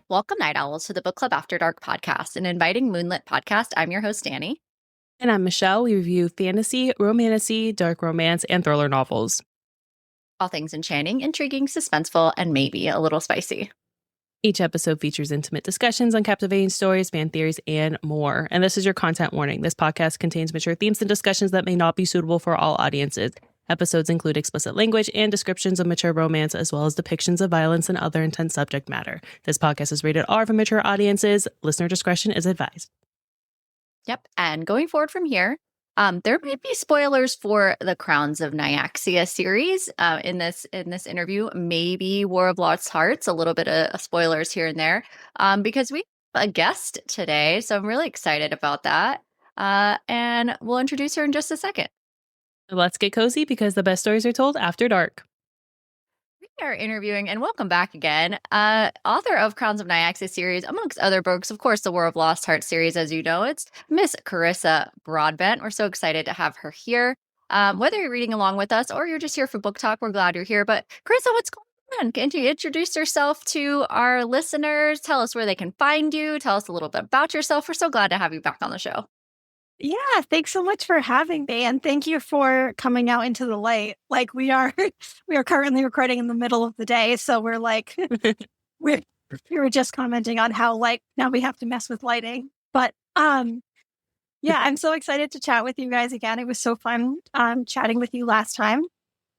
Welcome, Night Owls, to the Book Club After Dark podcast, an inviting moonlit podcast. I'm your host, Danny. And I'm Michelle. We review fantasy, romantasy, dark romance, and thriller novels. All things enchanting, intriguing, suspenseful, and maybe a little spicy. Each episode features intimate discussions on captivating stories, fan theories, and more. And this is your content warning. This podcast contains mature themes and discussions that may not be suitable for all audiences. Episodes include explicit language and descriptions of mature romance, as well as depictions of violence and other intense subject matter. This podcast is rated R for mature audiences. Listener discretion is advised. Yep. And going forward from here, there may be spoilers for the Crowns of Nyaxia series in this interview. Maybe War of Lost Hearts, a little bit of spoilers here and there, because we have a guest today. So I'm really excited about that. And we'll introduce her in just a second. Let's get cozy because the best stories are told after dark. We are interviewing, and welcome back again, author of Crowns of Nyaxia series, amongst other books, of course, the War of Lost Hearts series, as you know. It's Miss Carissa Broadbent. We're so excited to have her here. Whether you're reading along with us or you're just here for book talk, we're glad you're here. But Carissa, what's going on? Can you introduce yourself to our listeners? Tell us where they can find you. Tell us a little bit about yourself. We're so glad to have you back on the show. Yeah, thanks so much for having me, and thank you for coming out into the light. Like we are currently recording in the middle of the day, so we're like we were just commenting on how like now we have to mess with lighting. But yeah, I'm so excited to chat with you guys again. It was so fun chatting with you last time.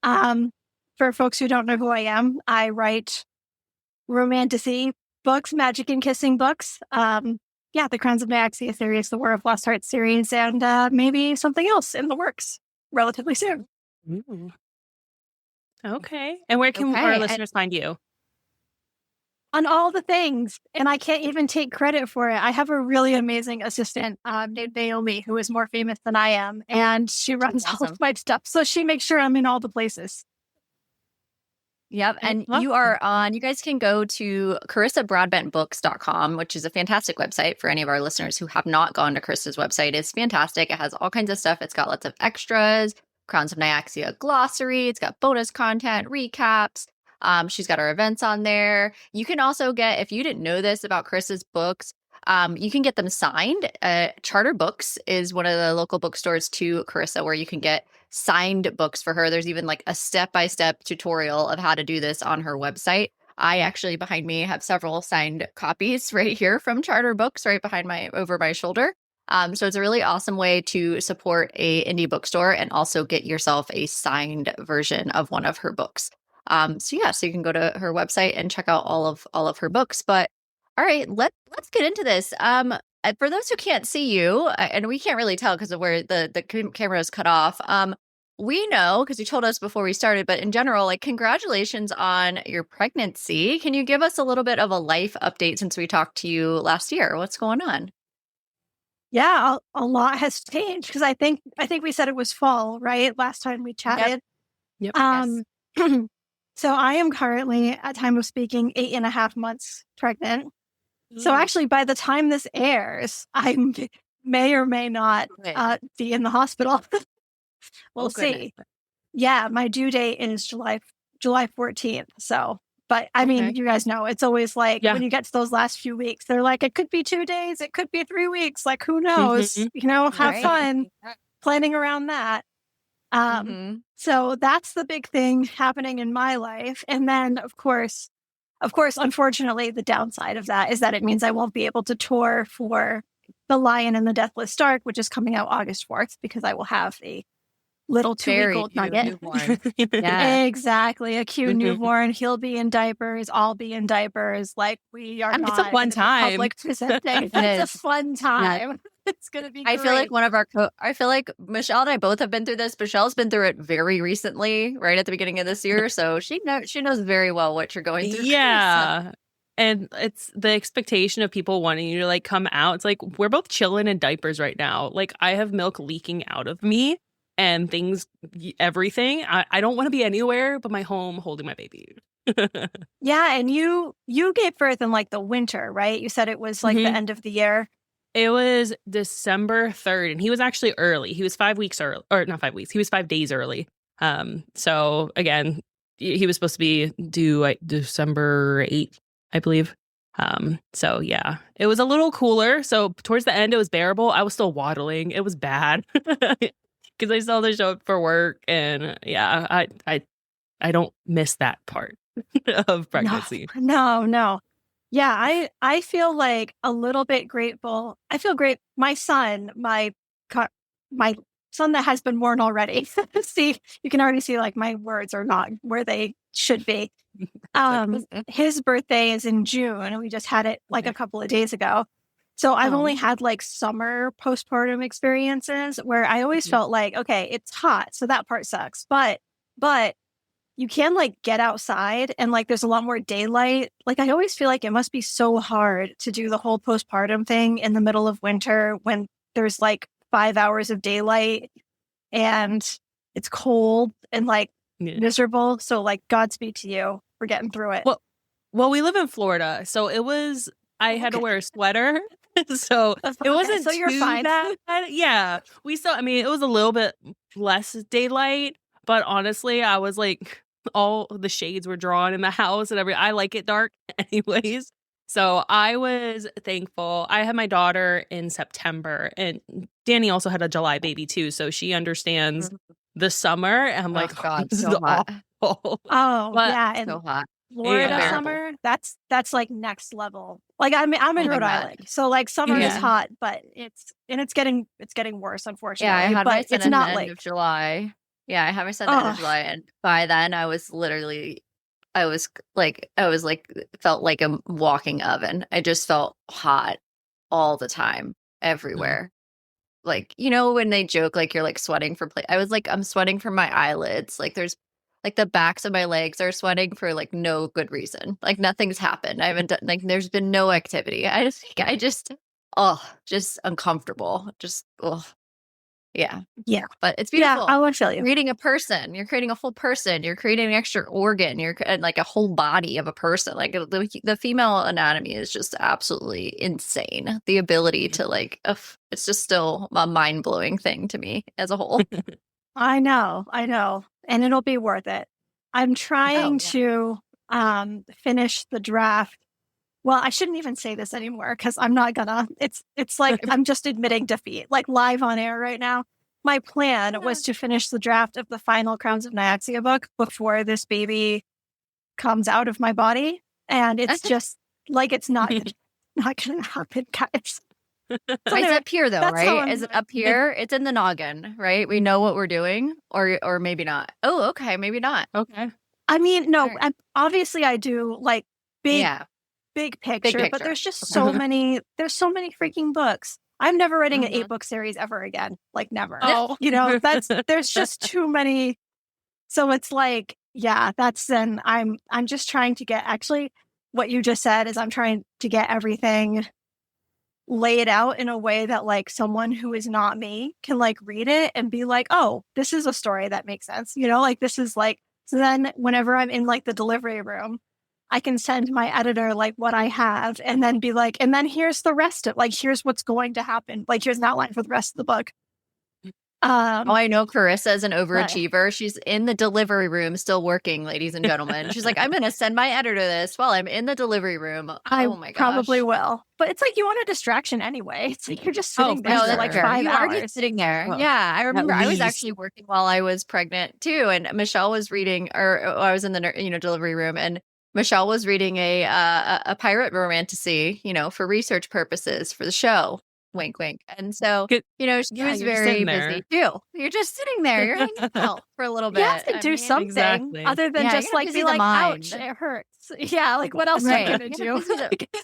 For folks who don't know who I am, I write romantasy books, magic and kissing books. Yeah, the Crowns of Nyaxia series, the War of Lost Hearts series, and maybe something else in the works relatively soon. Ooh. Okay. And where can our listeners find you? On all the things. And I can't even take credit for it. I have a really amazing assistant named Naomi, who is more famous than I am. And she runs all of my stuff. So she makes sure I'm in all the places. Yep. And you guys can go to CarissaBroadbentBooks.com, which is a fantastic website for any of our listeners who have not gone to Carissa's website. It's fantastic. It has all kinds of stuff. It's got lots of extras, Crowns of Nyaxia glossary. It's got bonus content, recaps. She's got our events on there. You can also get, if you didn't know this about Carissa's books, you can get them signed. Charter Books is one of the local bookstores to Carissa where you can get signed books for her. There's even like a step-by-step tutorial of how to do this on her website. I actually, behind me, have several signed copies right here from Charter Books right behind over my shoulder. So it's a really awesome way to support a indie bookstore and also get yourself a signed version of one of her books. So you can go to her website and check out all of her books. But all right, let's get into this. For those who can't see you, and we can't really tell because of where the camera is cut off, we know because you told us before we started, but in general, like, congratulations on your pregnancy. Can you give us a little bit of a life update since we talked to you last year? What's going on? Yeah, a lot has changed because I think we said it was fall, right? Last time we chatted. Yep. Yes. So I am currently, at time of speaking, 8.5 months pregnant. So actually, by the time this airs, I may or may not be in the hospital. We'll see. Yeah, my due date is July 14th. So, but I mean, you guys know, it's always like when you get to those last few weeks, they're like, it could be 2 days, it could be 3 weeks. Like, who knows? Have fun planning around that. So that's the big thing happening in my life. And then, of course, unfortunately, the downside of that is that it means I won't be able to tour for The Lion and the Deathless Dark, which is coming out August 4th, because I will have a little 2-week-old nugget. Yeah. Exactly. A cute newborn. He'll be in diapers. I'll be in diapers. Like, we are not. It's a fun time. Public presenting. It's a fun time. Yeah. It's going to be great. I feel like I feel like Michelle and I both have been through this. Michelle's been through it very recently, right at the beginning of this year. So she knows very well what you're going through. Yeah. And it's the expectation of people wanting you to like come out. It's like, we're both chilling in diapers right now. Like, I have milk leaking out of me and everything. I don't want to be anywhere but my home holding my baby. Yeah. And you gave birth in like the winter, right? You said it was like the end of the year. It was December 3rd, and he was actually early. He was 5 weeks early, or not 5 weeks. He was 5 days early. So again, he was supposed to be due like December 8th, I believe. So yeah, it was a little cooler. So towards the end, it was bearable. I was still waddling. It was bad because I still had to show up for work, and yeah, I don't miss that part of pregnancy. No. Yeah, I feel like a little bit grateful. I feel great. My son that has been born already. See, you can already see like my words are not where they should be. His birthday is in June, and we just had it like a couple of days ago. So I've only had like summer postpartum experiences where I always felt like, okay, it's hot, so that part sucks. But you can like get outside and like there's a lot more daylight. Like I always feel like it must be so hard to do the whole postpartum thing in the middle of winter when there's like 5 hours of daylight and it's cold and like miserable. So like Godspeed to you for getting through it. Well, we live in Florida, so I had to wear a sweater. So it wasn't so you're fine. Bad. Yeah. It was a little bit less daylight, but honestly, I was like, all the shades were drawn in the house and I like it dark anyways. So I was thankful. I had my daughter in September, and Danny also had a July baby too. So she understands the summer. And I'm like, God, this so is hot. awful. Oh, yeah. And so hot. Florida summer, that's like next level. Like I'm in Rhode Island, so like summer is hot, but it's getting worse, unfortunately. Yeah, I had my son it's not at the end of July. Yeah, I had my son at the end of July, and by then I was felt like a walking oven. I just felt hot all the time, everywhere. Like, you know, when they joke like you're like sweating for play, I was like, I'm sweating from my eyelids. Like there's like the backs of my legs are sweating for like no good reason. Like nothing's happened. I haven't done like there's been no activity. Just uncomfortable. Yeah. But it's beautiful. Yeah, I want to feel you. You're creating a person. You're creating a whole person. You're creating an extra organ. You're like a whole body of a person. Like the female anatomy is just absolutely insane. The ability to like, it's just still a mind blowing thing to me as a whole. I know. And it'll be worth it. I'm trying to finish the draft. Well, I shouldn't even say this anymore because I'm not gonna. It's like I'm just admitting defeat, like live on air right now. My plan was to finish the draft of the final Crowns of Nyaxia book before this baby comes out of my body, and it's just like it's not gonna happen, guys. It's up here though, right? Is it up here? It's in the noggin, right? We know what we're doing, or maybe not. Oh, okay, maybe not. Okay. I mean, no, obviously I do like big picture, but there's just so many. There's so many freaking books. I'm never writing an 8-book series ever again. Like never. Oh, you know, there's just too many. So it's like, then I'm just trying to get. Actually, what you just said is I'm trying to get everything laid out in a way that like someone who is not me can like read it and be like, oh, this is a story that makes sense. You know, like this is like. So then whenever I'm in like the delivery room, I can send my editor like what I have and then be like, and then here's the rest of like, here's what's going to happen. Like, here's an outline for the rest of the book. I know Carissa is an overachiever. She's in the delivery room still working, ladies and gentlemen. She's like, I'm going to send my editor this while I'm in the delivery room. Oh my gosh. Probably will. But it's like you want a distraction anyway. It's like you're just sitting there for like 5 hours. Just sitting there. Well, yeah, I remember I was actually working while I was pregnant too. And Michelle was reading, or I was in the delivery room, and Michelle was reading a pirate romantasy, for research purposes for the show. Wink, wink. And so, she was very busy too. You're just sitting there. You're hanging out for a little bit. You have to do something other than just like be like, ouch, it hurts. Yeah, like what else are you going to do?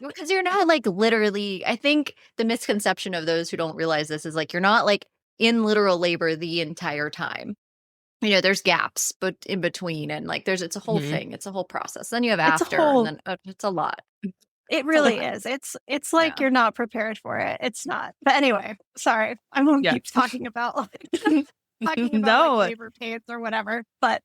Because you're not like literally, I think the misconception of those who don't realize this is like, you're not like in literal labor the entire time. There's gaps but in between, and like it's a whole thing. It's a whole process. Then you have after, and then it's a lot. It really is. It's like you're not prepared for it. It's not. But anyway, sorry. I won't keep talking about labor pains or whatever. But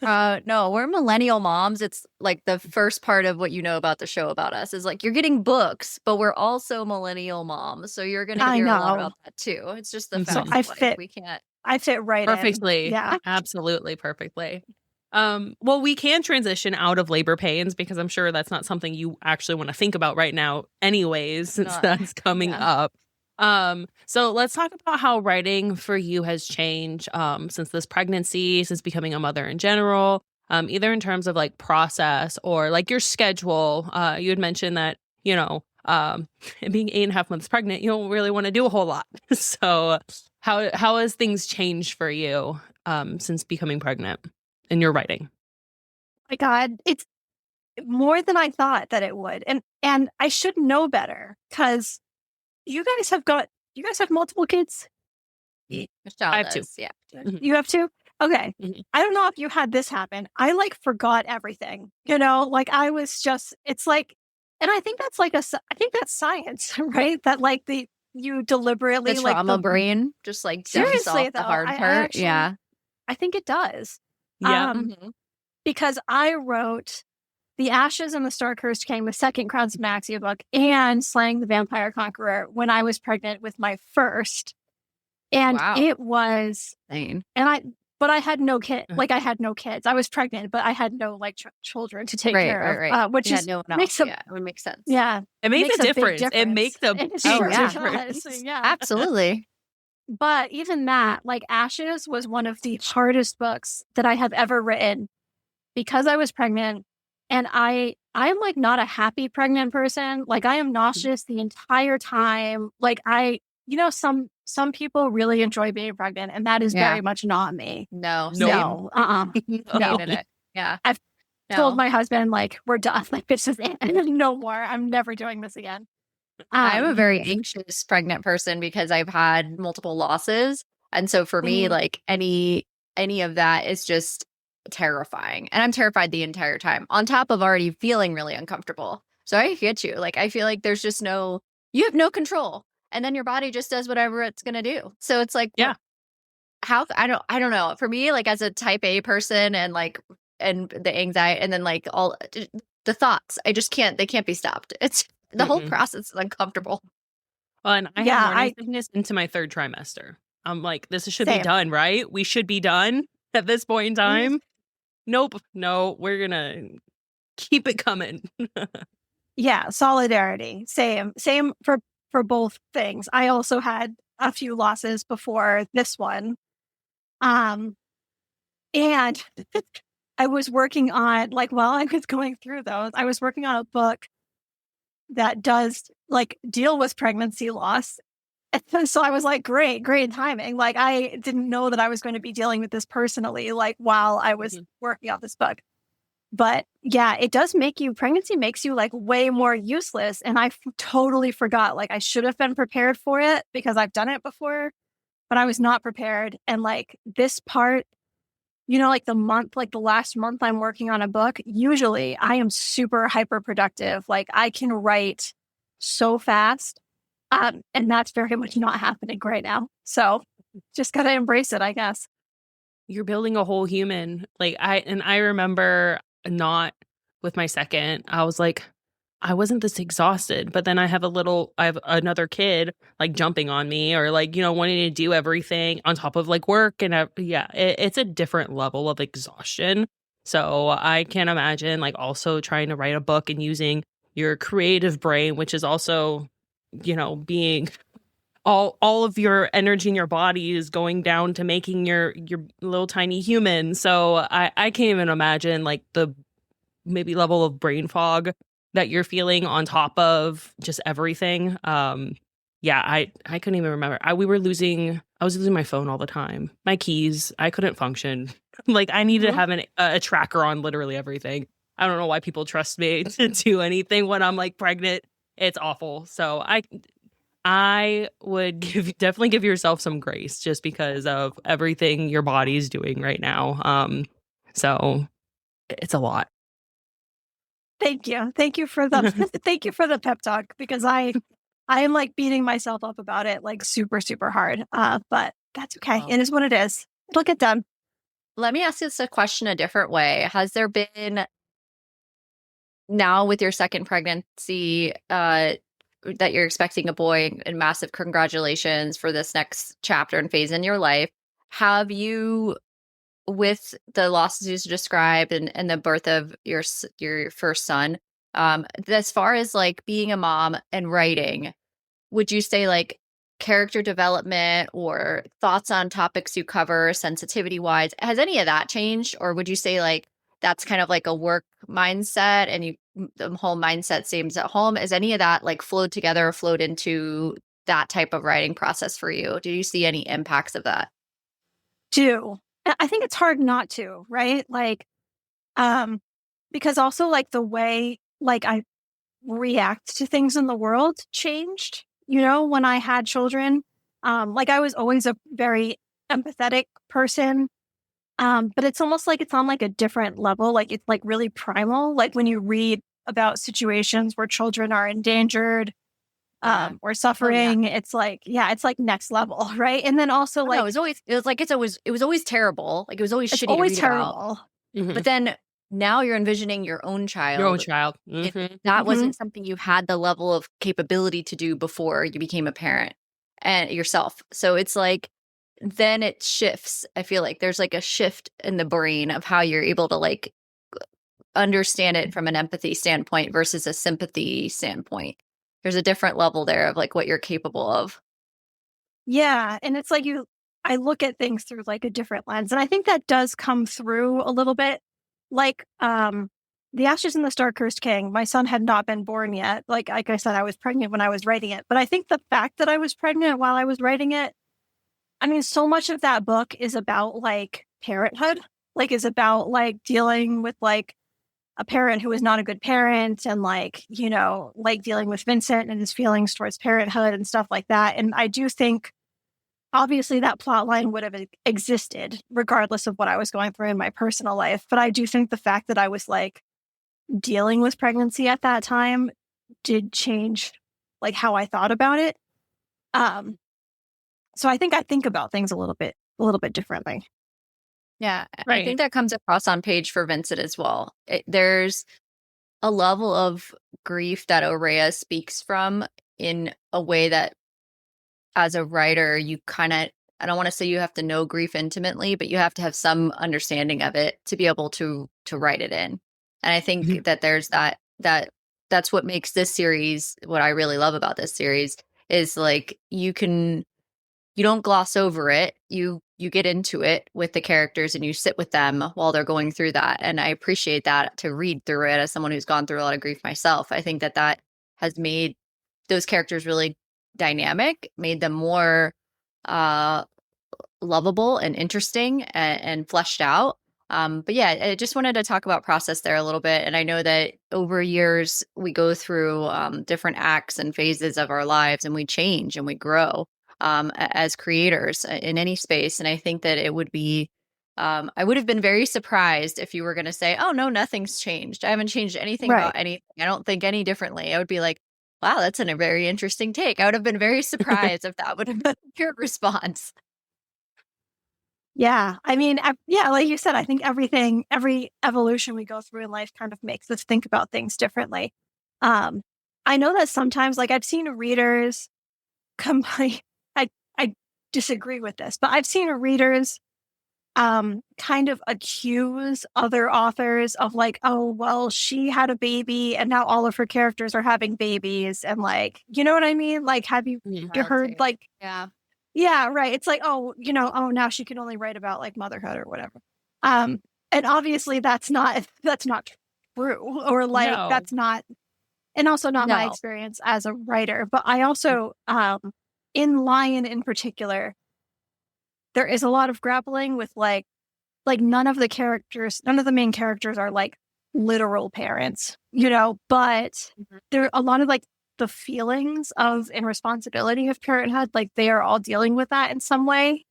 no, we're millennial moms. It's like the first part of what you know about the show about us is like you're getting books, but we're also millennial moms. So you're going to hear a lot about that too. It's just the fact that we can't. I fit right perfectly. in. Yeah, absolutely perfectly. Well, we can transition out of labor pains because I'm sure that's not something you actually want to think about right now anyways, since that's coming up. So let's talk about how writing for you has changed since this pregnancy, since becoming a mother in general, either in terms of like process or like your schedule. You had mentioned that, being 8.5 months pregnant, you don't really want to do a whole lot. So how has things changed for you since becoming pregnant in your writing? My God, it's more than I thought that it would. And I should know better because you guys have multiple kids? Michelle I have does, two. yeah. You have two? Okay. I don't know if you had this happen. I like forgot everything, like I was just, it's like, and I think that's like I think that's science, right? That like you deliberately The like trauma brain just like dumps seriously off though, the hard I part. actually, Yeah. I think it does. Yeah. Because I wrote The Ashes and the Star Cursed King, the second Crowns of Nyaxia book, and Slaying the Vampire Conqueror when I was pregnant with my first. And it was insane. But I had no kid. Like I had no kids. I was pregnant, but I had no like children to take care of. Which is makes it would make sense. Yeah, it makes a difference. It makes a big difference. Yeah, absolutely. But even that, like Ashes, was one of the hardest books that I have ever written because I was pregnant, and I'm like not a happy pregnant person. Like I am nauseous the entire time. Like some people really enjoy being pregnant, and that is very much not me. No. No. Hated it. Yeah. I've told my husband, like, we're done. Like, it's just no more. I'm never doing this again. I'm a very anxious pregnant person because I've had multiple losses. And so for me, like any of that is just terrifying. And I'm terrified the entire time on top of already feeling really uncomfortable. So I get you. Like, I feel like there's just you have no control. And then your body just does whatever it's going to do. So it's like, yeah, how, I don't know. For me, like as a type A person and the anxiety and then like all the thoughts, they can't be stopped. It's the whole process is uncomfortable. Well, and I have morning sickness into my third trimester. I'm like, this should be done, right? We should be done at this point in time. Nope. No, we're going to keep it coming. Yeah. Solidarity. Same for both things. I also had a few losses before this one. And I was working on, like, while I was going through those, I was working on a book that does like deal with pregnancy loss. And so I was like, great timing. Like I didn't know that I was going to be dealing with this personally, like while I was working on this book. But yeah, it does pregnancy makes you like way more useless. And I totally forgot, like I should have been prepared for it because I've done it before, but I was not prepared. And like this part, like the last month I'm working on a book, usually I am super hyper productive. Like I can write so fast. And that's very much not happening right now. So just got to embrace it, I guess. You're building a whole human. Like I remember not with my second, I was like, I wasn't this exhausted, but then I have another kid like jumping on me or like, wanting to do everything on top of like work. And it's a different level of exhaustion. So I can't imagine like also trying to write a book and using your creative brain, which is also, being all of your energy in your body is going down to making your little tiny human. So I can't even imagine like the maybe level of brain fog that you're feeling on top of just everything. I couldn't even remember. I was losing my phone all the time. My keys, I couldn't function. Like I needed to have a tracker on literally everything. I don't know why people trust me to do anything when I'm like pregnant. It's awful. So I would definitely give yourself some grace just because of everything your body's doing right now. So it's a lot. Thank you for the pep talk because I am like beating myself up about it like super, super hard. But that's okay. It is what it is. It'll get done. Let me ask this a question a different way. Has there been now with your second pregnancy, that you're expecting a boy and massive congratulations for this next chapter and phase in your life. with the losses you described and the birth of your first son, as far as like being a mom and writing, would you say like character development or thoughts on topics you cover sensitivity wise, has any of that changed? Or would you say like that's kind of like a work mindset and the whole mindset seems at home? Is any of that like flowed together or flowed into that type of writing process for you? Do you see any impacts of that? I think it's hard not to, right? Like, because also like the way like I react to things in the world changed, when I had children. Like I was always a very empathetic person. But it's almost like it's on like a different level. Like it's like really primal. Like when you read about situations where children are endangered, or suffering, it's like next level, right? And then also like it was always terrible. Like it was always shitty to read terrible. About. But then now you're envisioning your own child. Mm-hmm. That wasn't something you had the level of capability to do before you became a parent and yourself. So it's like then it shifts. I feel like there's like a shift in the brain of how you're able to like understand it from an empathy standpoint versus a sympathy standpoint. There's a different level there of like what you're capable of. Yeah. And it's like I look at things through like a different lens. And I think that does come through a little bit. Like The Ashes in the Star-Cursed King, my son had not been born yet. Like I said, I was pregnant when I was writing it. But I think the fact that I was pregnant while I was writing it, I mean, so much of that book is about like parenthood, like is about like dealing with like a parent who is not a good parent and like, like dealing with Vincent and his feelings towards parenthood and stuff like that. And I do think obviously that plot line would have existed regardless of what I was going through in my personal life. But I do think the fact that I was like dealing with pregnancy at that time did change like how I thought about it. So I think about things a little bit differently. Yeah, right. I think that comes across on page for Vincent as well. There's a level of grief that Aurea speaks from in a way that as a writer, you kind of, I don't want to say you have to know grief intimately, but you have to have some understanding of it to be able to write it in. And I think that there's that's what makes this series, what I really love about this series is like you don't gloss over it. You get into it with the characters and you sit with them while they're going through that. And I appreciate that to read through it as someone who's gone through a lot of grief myself. I think that has made those characters really dynamic, made them more lovable and interesting and fleshed out. But yeah, I just wanted to talk about process there a little bit. And I know that over years we go through different acts and phases of our lives and we change and we grow. As creators in any space. And I think that it would be, I would have been very surprised if you were going to say, oh, no, nothing's changed. I haven't changed anything about anything. I don't think any differently. I would be like, wow, that's a very interesting take. I would have been very surprised if that would have been your response. Yeah. I mean, like you said, I think every evolution we go through in life kind of makes us think about things differently. I know that sometimes, like I've seen readers complain. I disagree with this, but I've seen readers kind of accuse other authors of like, oh, well, she had a baby and now all of her characters are having babies. And like, you know what I mean? Like, have you heard like, yeah, right. It's like, oh, now she can only write about like motherhood or whatever. And obviously that's not true or like, that's not, and also not my experience as a writer, but I also, in Lion in particular, there is a lot of grappling with like none of the main characters are like literal parents, but there are a lot of like the feelings of and responsibility of parenthood, like they are all dealing with that in some way.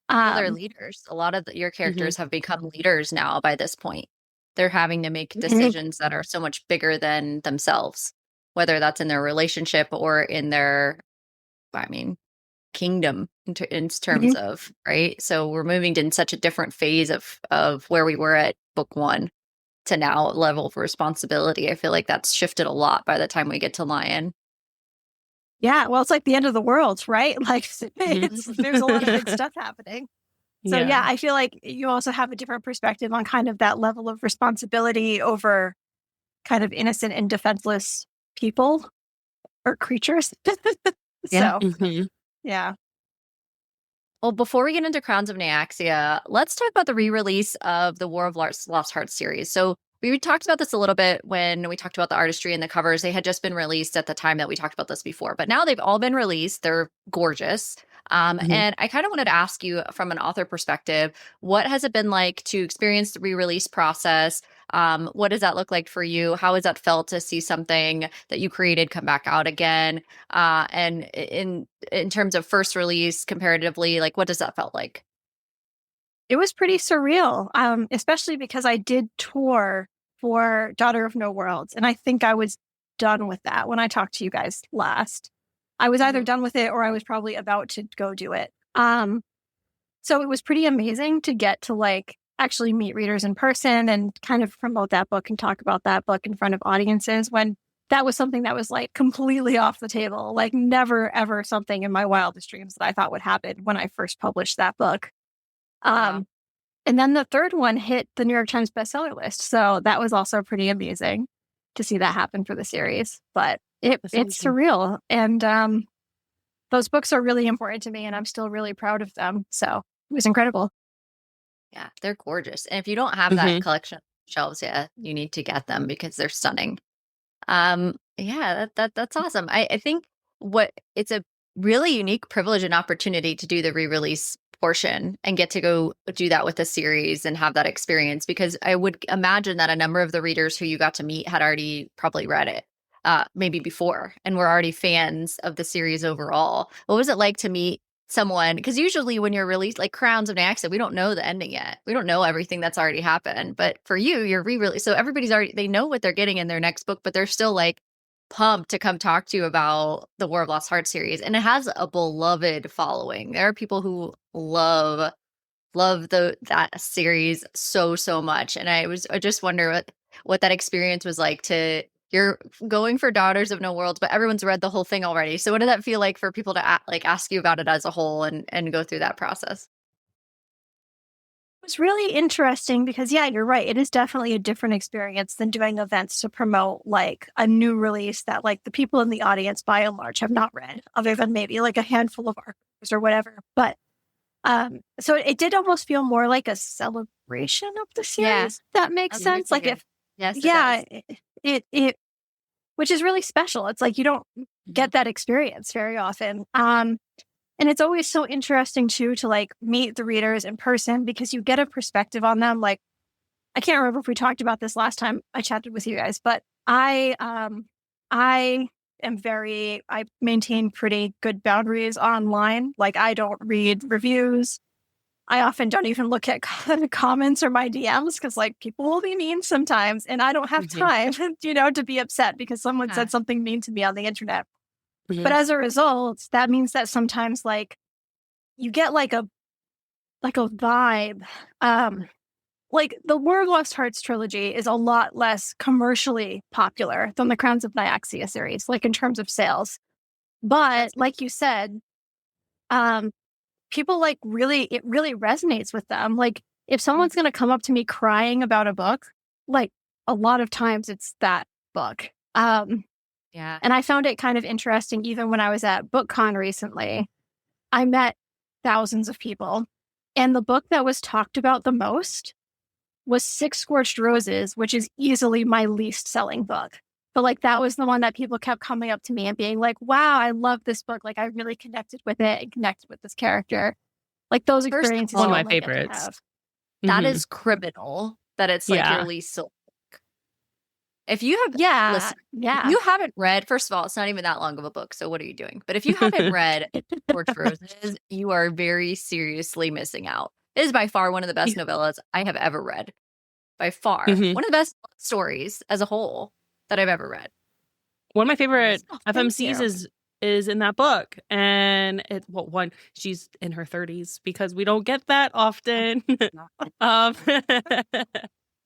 They're leaders. A lot of your characters have become leaders now by this point. They're having to make decisions that are so much bigger than themselves, whether that's in their relationship or in their kingdom in terms of, right? So we're moving in such a different phase of where we were at book one to now level of responsibility. I feel like that's shifted a lot by the time we get to Lion. Yeah, well, it's like the end of the world, right? Like there's a lot of big stuff happening. So yeah, I feel like you also have a different perspective on kind of that level of responsibility over kind of innocent and defenseless people or creatures. Yeah. So yeah. Well, before we get into Crowns of Nyaxia, let's talk about the re-release of the War of Lost Hearts series. So we talked about this a little bit when we talked about the artistry and the covers. They had just been released at the time that we talked about this before, but now they've all been released. They're gorgeous. And I kind of wanted to ask you from an author perspective, what has it been like to experience the re-release process? What does that look like for you? How has that felt to see something that you created come back out again? And in terms of first release comparatively, like what does that felt like? It was pretty surreal, especially because I did tour for Daughter of No Worlds, and I think I was done with that when I talked to you guys last. I was either done with it or I was probably about to go do it. So it was pretty amazing to get to like actually meet readers in person and kind of promote that book and talk about that book in front of audiences when that was something that was like completely off the table, like never, ever something in my wildest dreams that I thought would happen when I first published that book. And then the third one hit the New York Times bestseller list. So that was also pretty amazing to see that happen for the series. But it's surreal. And those books are really important to me and I'm still really proud of them. So it was incredible. Yeah, they're gorgeous. And if you don't have that collection shelves yet, you need to get them because they're stunning. Yeah, that's awesome. I think it's a really unique privilege and opportunity to do the re-release portion and get to go do that with a series and have that experience, because I would imagine that a number of the readers who you got to meet had already probably read it maybe before and were already fans of the series overall. What was it like to meet someone? Because usually when you're released, like Crowns of Nyaxia, we don't know the ending yet. We don't know everything that's already happened. But for you, you're re-release. So everybody's already, they know what they're getting in their next book, but they're still like pumped to come talk to you about the War of Lost Hearts series. And it has a beloved following. There are people who love that series so much. And I just wonder what that experience was like to, you're going for Daughters of No Worlds, but everyone's read the whole thing already. So what did that feel like for people to ask you about it as a whole and go through that process? It was really interesting because, yeah, you're right. It is definitely a different experience than doing events to promote like a new release that like the people in the audience by and large have not read, other than maybe like a handful of articles or whatever. But so it did almost feel more like a celebration of the series. Yeah. That makes sense. Like if, yes, it which is really special. It's like you don't get that experience very often. And it's always so interesting too to like meet the readers in person because you get a perspective on them. Like I can't remember if we talked about this last time I chatted with you guys, but I maintain pretty good boundaries online. Like I don't read reviews. I often don't even look at comments or my DMs because like people will be mean sometimes and I don't have time, to be upset because someone said something mean to me on the internet. But as a result, that means that sometimes like you get like a vibe. Like the War of Lost Hearts trilogy is a lot less commercially popular than the Crowns of Nyaxia series, like in terms of sales. But like you said, people like it really resonates with them. Like if someone's going to come up to me crying about a book, like a lot of times it's that book. Yeah. And I found it kind of interesting, even when I was at BookCon recently, I met thousands of people. And the book that was talked about the most was Six Scorched Roses, which is easily my least selling book. But like that was the one that people kept coming up to me and being like, wow, I love this book. Like I really connected with it and connected with this character. Like those experiences. One of my favorites. That is criminal that it's like your least sold. If you have, if you haven't read, first of all, it's not even that long of a book. So what are you doing? But if you haven't read Scorched Roses, you are very seriously missing out. It is by far one of the best novellas I have ever read. By far. One of the best stories as a whole that I've ever read. One of my favorite FMCs is in that book. And she's in her 30s because we don't get that often.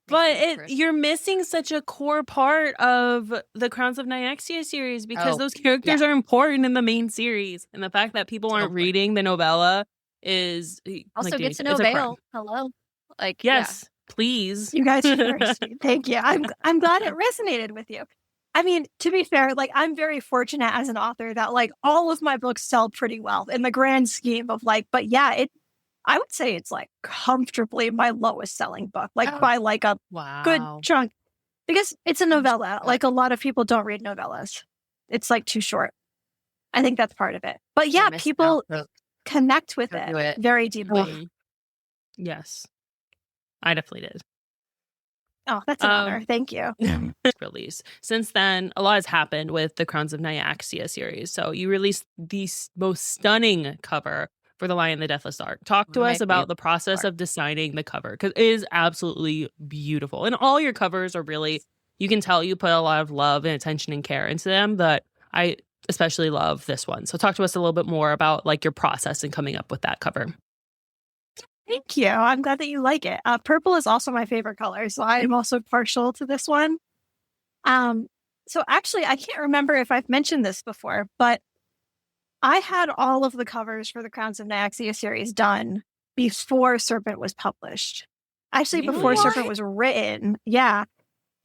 But you're missing such a core part of the Crowns of Nyaxia series because those characters are important in the main series. And the fact that people aren't reading the novella is Also like gets to know it's a crime. Vale. Hello. Like, Yes, please. You guys are very sweet. Thank you. I'm glad it resonated with you. I mean, to be fair, like I'm very fortunate as an author that like all of my books sell pretty well in the grand scheme of like, but yeah, I would say it's like comfortably my lowest selling book, like by like a good chunk, because it's a novella. Like a lot of people don't read novellas. It's like too short. I think that's part of it. But yeah, people connect with it very deeply. Yes, I definitely did. Oh, that's an honor. Thank you. Release. Since then, a lot has happened with the Crowns of Nyaxia series. So you released the most stunning cover for The Lion, the Deathless Dark. Talk to us about the process of designing the cover, because it is absolutely beautiful. And all your covers are really, you can tell you put a lot of love and attention and care into them, but I especially love this one. So talk to us a little bit more about like your process in coming up with that cover. Thank you. I'm glad that you like it. Purple is also my favorite color, so I'm also partial to this one. So actually, I can't remember if I've mentioned this before, but I had all of the covers for the Crowns of Nyaxia series done before Serpent was published. Actually, before Serpent was written. Yeah,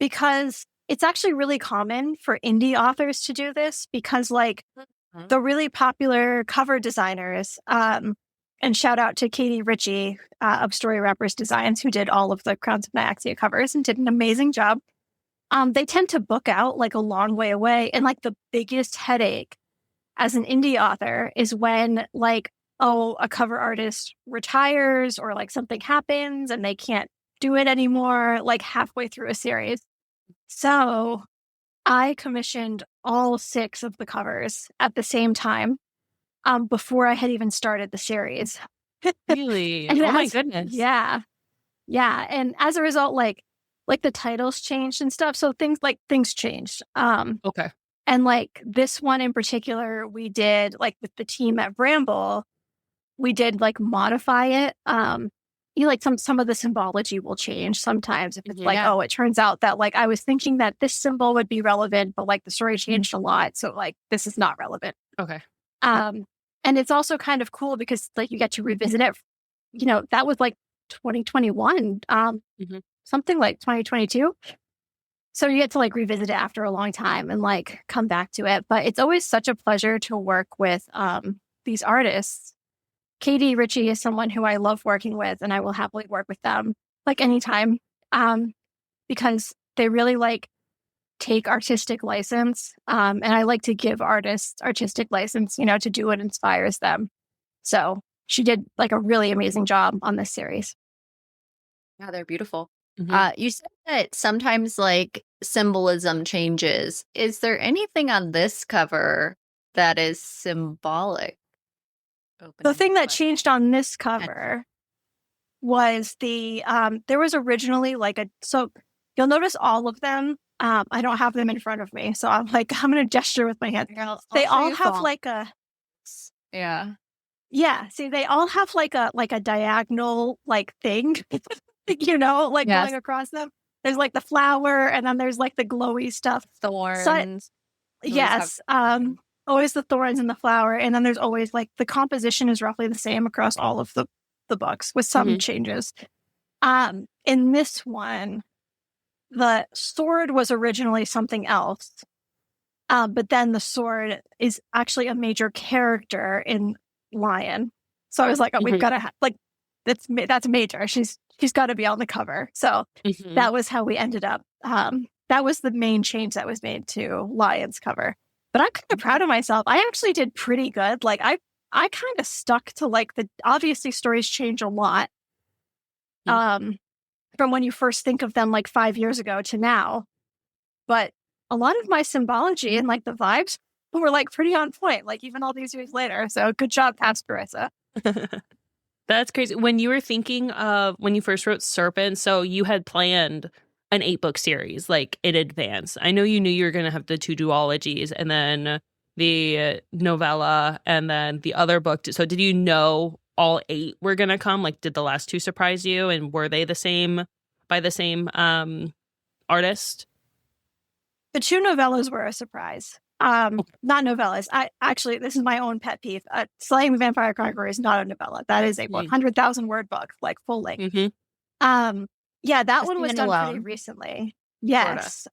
because it's actually really common for indie authors to do this, because like the really popular cover designers, and shout out to Katie Ritchie of Story Wrappers Designs, who did all of the Crowns of Nyaxia covers and did an amazing job. They tend to book out like a long way away. And like the biggest headache as an indie author is when like, a cover artist retires or like something happens and they can't do it anymore, like halfway through a series. So I commissioned all 6 of the covers at the same time. Before I had even started the series. Really? Oh my goodness. Yeah. Yeah. And as a result, like the titles changed and stuff. So things changed. Okay. And like this one in particular, we did like with the team at Bramble, we did like modify it. Like some of the symbology will change sometimes if it's like, it turns out that like I was thinking that this symbol would be relevant, but like the story changed a lot. So like this is not relevant. Okay. And it's also kind of cool because like you get to revisit it. You know, that was like 2021, something like 2022. So you get to like revisit it after a long time and like come back to it. But it's always such a pleasure to work with these artists. Katie Ritchie is someone who I love working with, and I will happily work with them like anytime, because they really like take artistic license. And I like to give artists artistic license, to do what inspires them. So she did like a really amazing job on this series. Yeah, they're beautiful. You said that sometimes like symbolism changes. Is there anything on this cover that is symbolic? The thing that changed on this cover was there was originally like so you'll notice all of them. I don't have them in front of me, so I'm going to gesture with my hand. They all have like a see, they all have like a diagonal like thing, going across them. There's like the flower, and then there's like the glowy stuff, thorns. Yes, always the thorns and the flower, and then there's always like the composition is roughly the same across all of the books with some changes. In this one, the sword was originally something else, but then the sword is actually a major character in Lion. So I was like, we've got to have like that's major. She's got to be on the cover. So that was how we ended up. That was the main change that was made to Lion's cover. But I'm kind of proud of myself. I actually did pretty good. Like I kind of stuck to like obviously stories change a lot. From when you first think of them like 5 years ago to now. But a lot of my symbology and like the vibes were like pretty on point, like even all these years later. So good job, past Carissa. That's crazy. When you were thinking of when you first wrote Serpent, so you had planned an 8-book series like in advance. I know you knew you were going to have the 2 duologies and then the novella and then the other book. So did you know all 8 were going to come? Like, did the last 2 surprise you? And were they by the same artist? The 2 novellas were a surprise. Not novellas. This is my own pet peeve. Slaying the Vampire Conqueror is not a novella. That is a 100,000 word book, like full length. Yeah, that one was done pretty recently. Yes.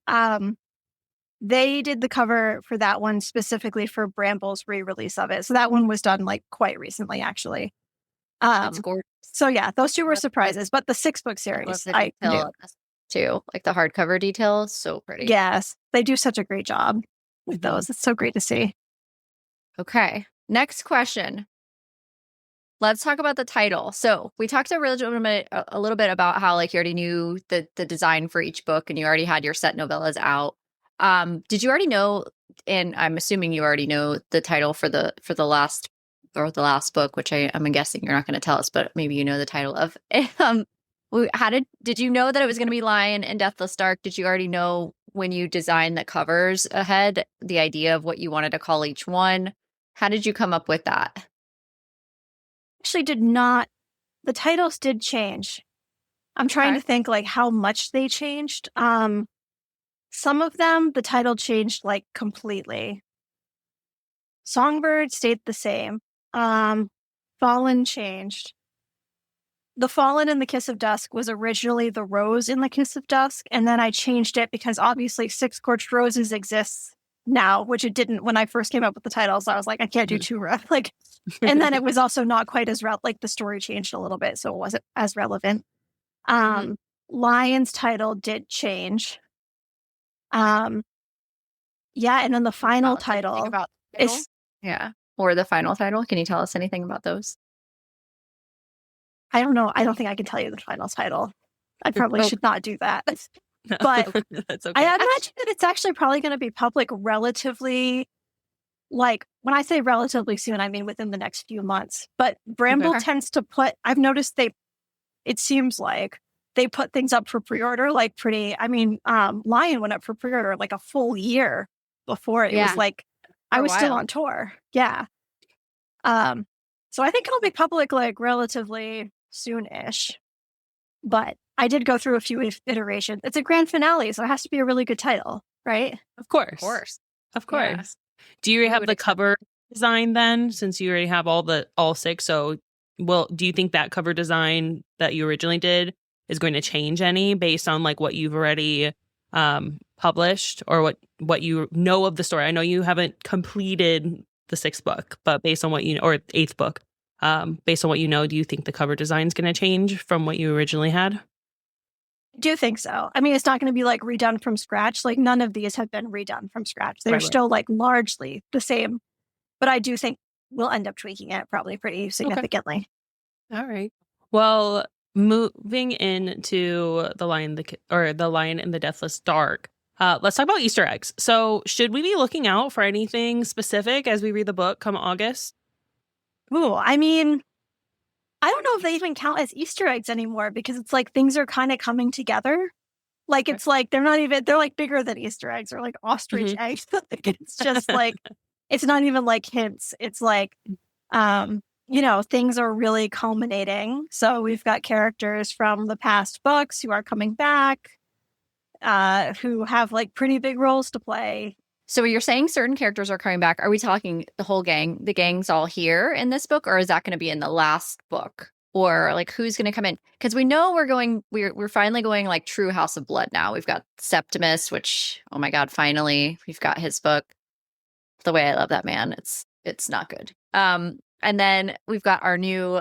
They did the cover for that one specifically for Bramble's re-release of it. So that one was done like quite recently, actually. So yeah, those two were surprises. But the 6-book series, I do too. Like the hardcover details, so pretty. Yes, they do such a great job with those. It's so great to see. Okay, next question. Let's talk about the title. So we talked a little bit about how like you already knew the design for each book and you already had your set novellas out. Did you already know, and I'm assuming you already know the title for the last book, which I'm guessing you're not going to tell us, but maybe you know the title of. Did you know that it was going to be Lion and Deathless Dark? Did you already know when you designed the covers ahead, the idea of what you wanted to call each one? How did you come up with that? Actually did not. The titles did change. I'm trying to think like how much they changed. Some of them, the title changed like completely. Songbird stayed the same. Fallen changed. The Fallen in the Kiss of Dusk was originally the Rose in the Kiss of Dusk, and then I changed it because obviously 6 Scorched Roses exists now, which it didn't when I first came up with the titles. I was like, I can't do 2 like, and then it was also not quite as like the story changed a little bit, so it wasn't as relevant. Lion's title did change. Yeah, and then the final title is or the final title. Can you tell us anything about those? I don't know. I don't think I can tell you the final title. I probably should not do that. But that's okay. I imagine that it's actually probably going to be public relatively, like, when I say relatively soon, I mean within the next few months. But Bramble tends to I've noticed it seems like they put things up for pre-order like Lion went up for pre-order like a full year before it was like, I was still on tour. Yeah. So I think it'll be public like relatively soon-ish. But I did go through a few iterations. It's a grand finale, so it has to be a really good title, right? Of course. Yeah. Do you have the cover design then, since you already have all 6? So, do you think that cover design that you originally did is going to change any based on like what you've already published or what you know of the story? I know you haven't completed the 6th book, but based on what you know, or 8th book, based on what you know, do you think the cover design is going to change from what you originally had? I do think so. I mean, it's not going to be like redone from scratch. Like none of these have been redone from scratch. They're still like largely the same, but I do think we'll end up tweaking it probably pretty significantly. Okay. All right. Well, moving into the Lion and the Deathless Dark. Let's talk about Easter eggs. So should we be looking out for anything specific as we read the book come August? Ooh, I mean, I don't know if they even count as Easter eggs anymore because it's like things are kind of coming together. Like it's like they're like bigger than Easter eggs or like ostrich eggs. It's just like, it's not even like hints. It's like, things are really culminating. So we've got characters from the past books who are coming back, who have like pretty big roles to play. So you're saying certain characters are coming back. Are we talking the whole gang? The gang's all here in this book, or is that going to be in the last book? Or like who's going to come in? Because we know we're finally going like true House of Blood now. We've got Septimus, which, oh my God, finally we've got his book. The way I love that man, it's not good. And then we've got our new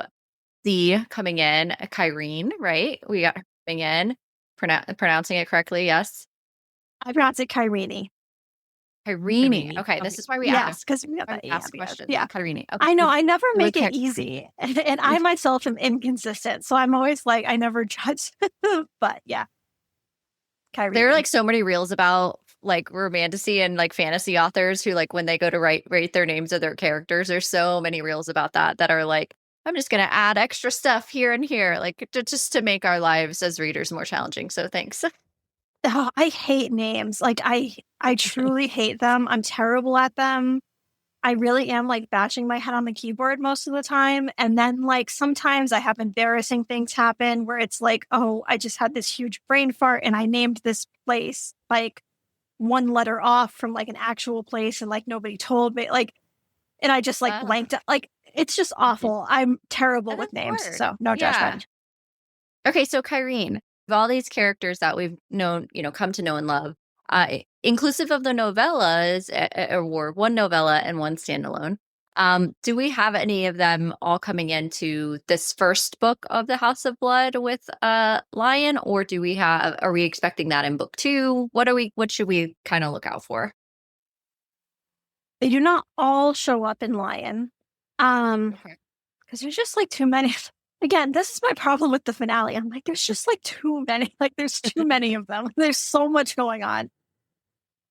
C coming in, Kyrene, right? We got her coming in, pronouncing it correctly, yes? I pronounce it Kyrene. Kyrene. Okay, this is why we asked. Because we have ask questions. Yeah, Kyrene. Okay. I know. I never make it easy, and I myself am inconsistent, so I'm always like, I never judge. But yeah, Kyrene. There are like so many reels about like romantasy and like fantasy authors who like when they go to write their names of their characters. There's so many reels about that are like, I'm just gonna add extra stuff here and here, like just to make our lives as readers more challenging. So thanks. Oh, I hate names. Like I truly hate them. I'm terrible at them. I really am like bashing my head on the keyboard most of the time. And then like sometimes I have embarrassing things happen where it's like, oh, I just had this huge brain fart and I named this place like one letter off from like an actual place and like nobody told me, like, and I just like blanked out. Like, it's just awful. I'm terrible with names, so no judgment. Okay, so Kyrene, of all these characters that we've known, come to know and love, inclusive of the novellas, or one novella and one standalone, do we have any of them all coming into this first book of the House of Blood with Lion, or are we expecting that in book 2? What should we kind of look out for? They do not all show up in Lion. Because there's just like too many. Again, this is my problem with the finale. I'm like, there's just like too many. Like, there's too many of them. There's so much going on.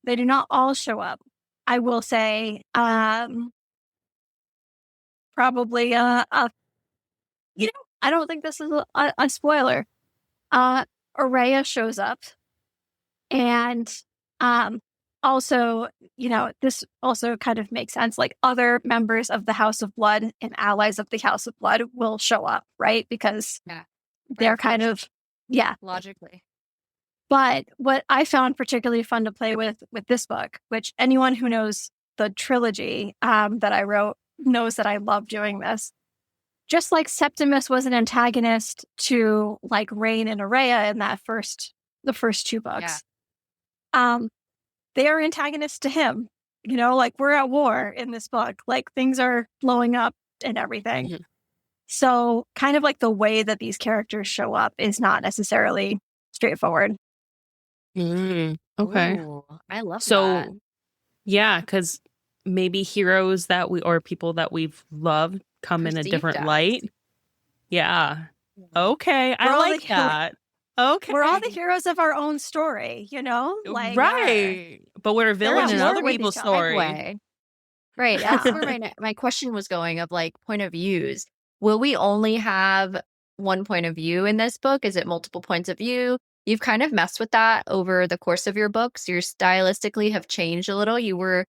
They do not all show up. I will say, probably, I don't think this is a spoiler. Araya shows up, and also, this also kind of makes sense. Like, other members of the House of Blood and allies of the House of Blood will show up, right? Because they're kind of, logically. But what I found particularly fun to play with this book, which anyone who knows the trilogy that I wrote knows that I love doing this. Just like Septimus was an antagonist to like Rain and Araya in the first 2 books. They are antagonists to him. Like, we're at war in this book. Like, things are blowing up and everything. Mm-hmm. So kind of like the way that these characters show up is not necessarily straightforward. Okay. Ooh, I love that. So, yeah, because maybe heroes or people that we've loved come in a different light. Yeah. Okay. I like that. Okay. We're all the heroes of our own story, Like, right. But we're villains in other people's story. Right. That's where my question was going, of like point of views. Will we only have one point of view in this book? Is it multiple points of view? You've kind of messed with that over the course of your books. You stylistically have changed a little. You were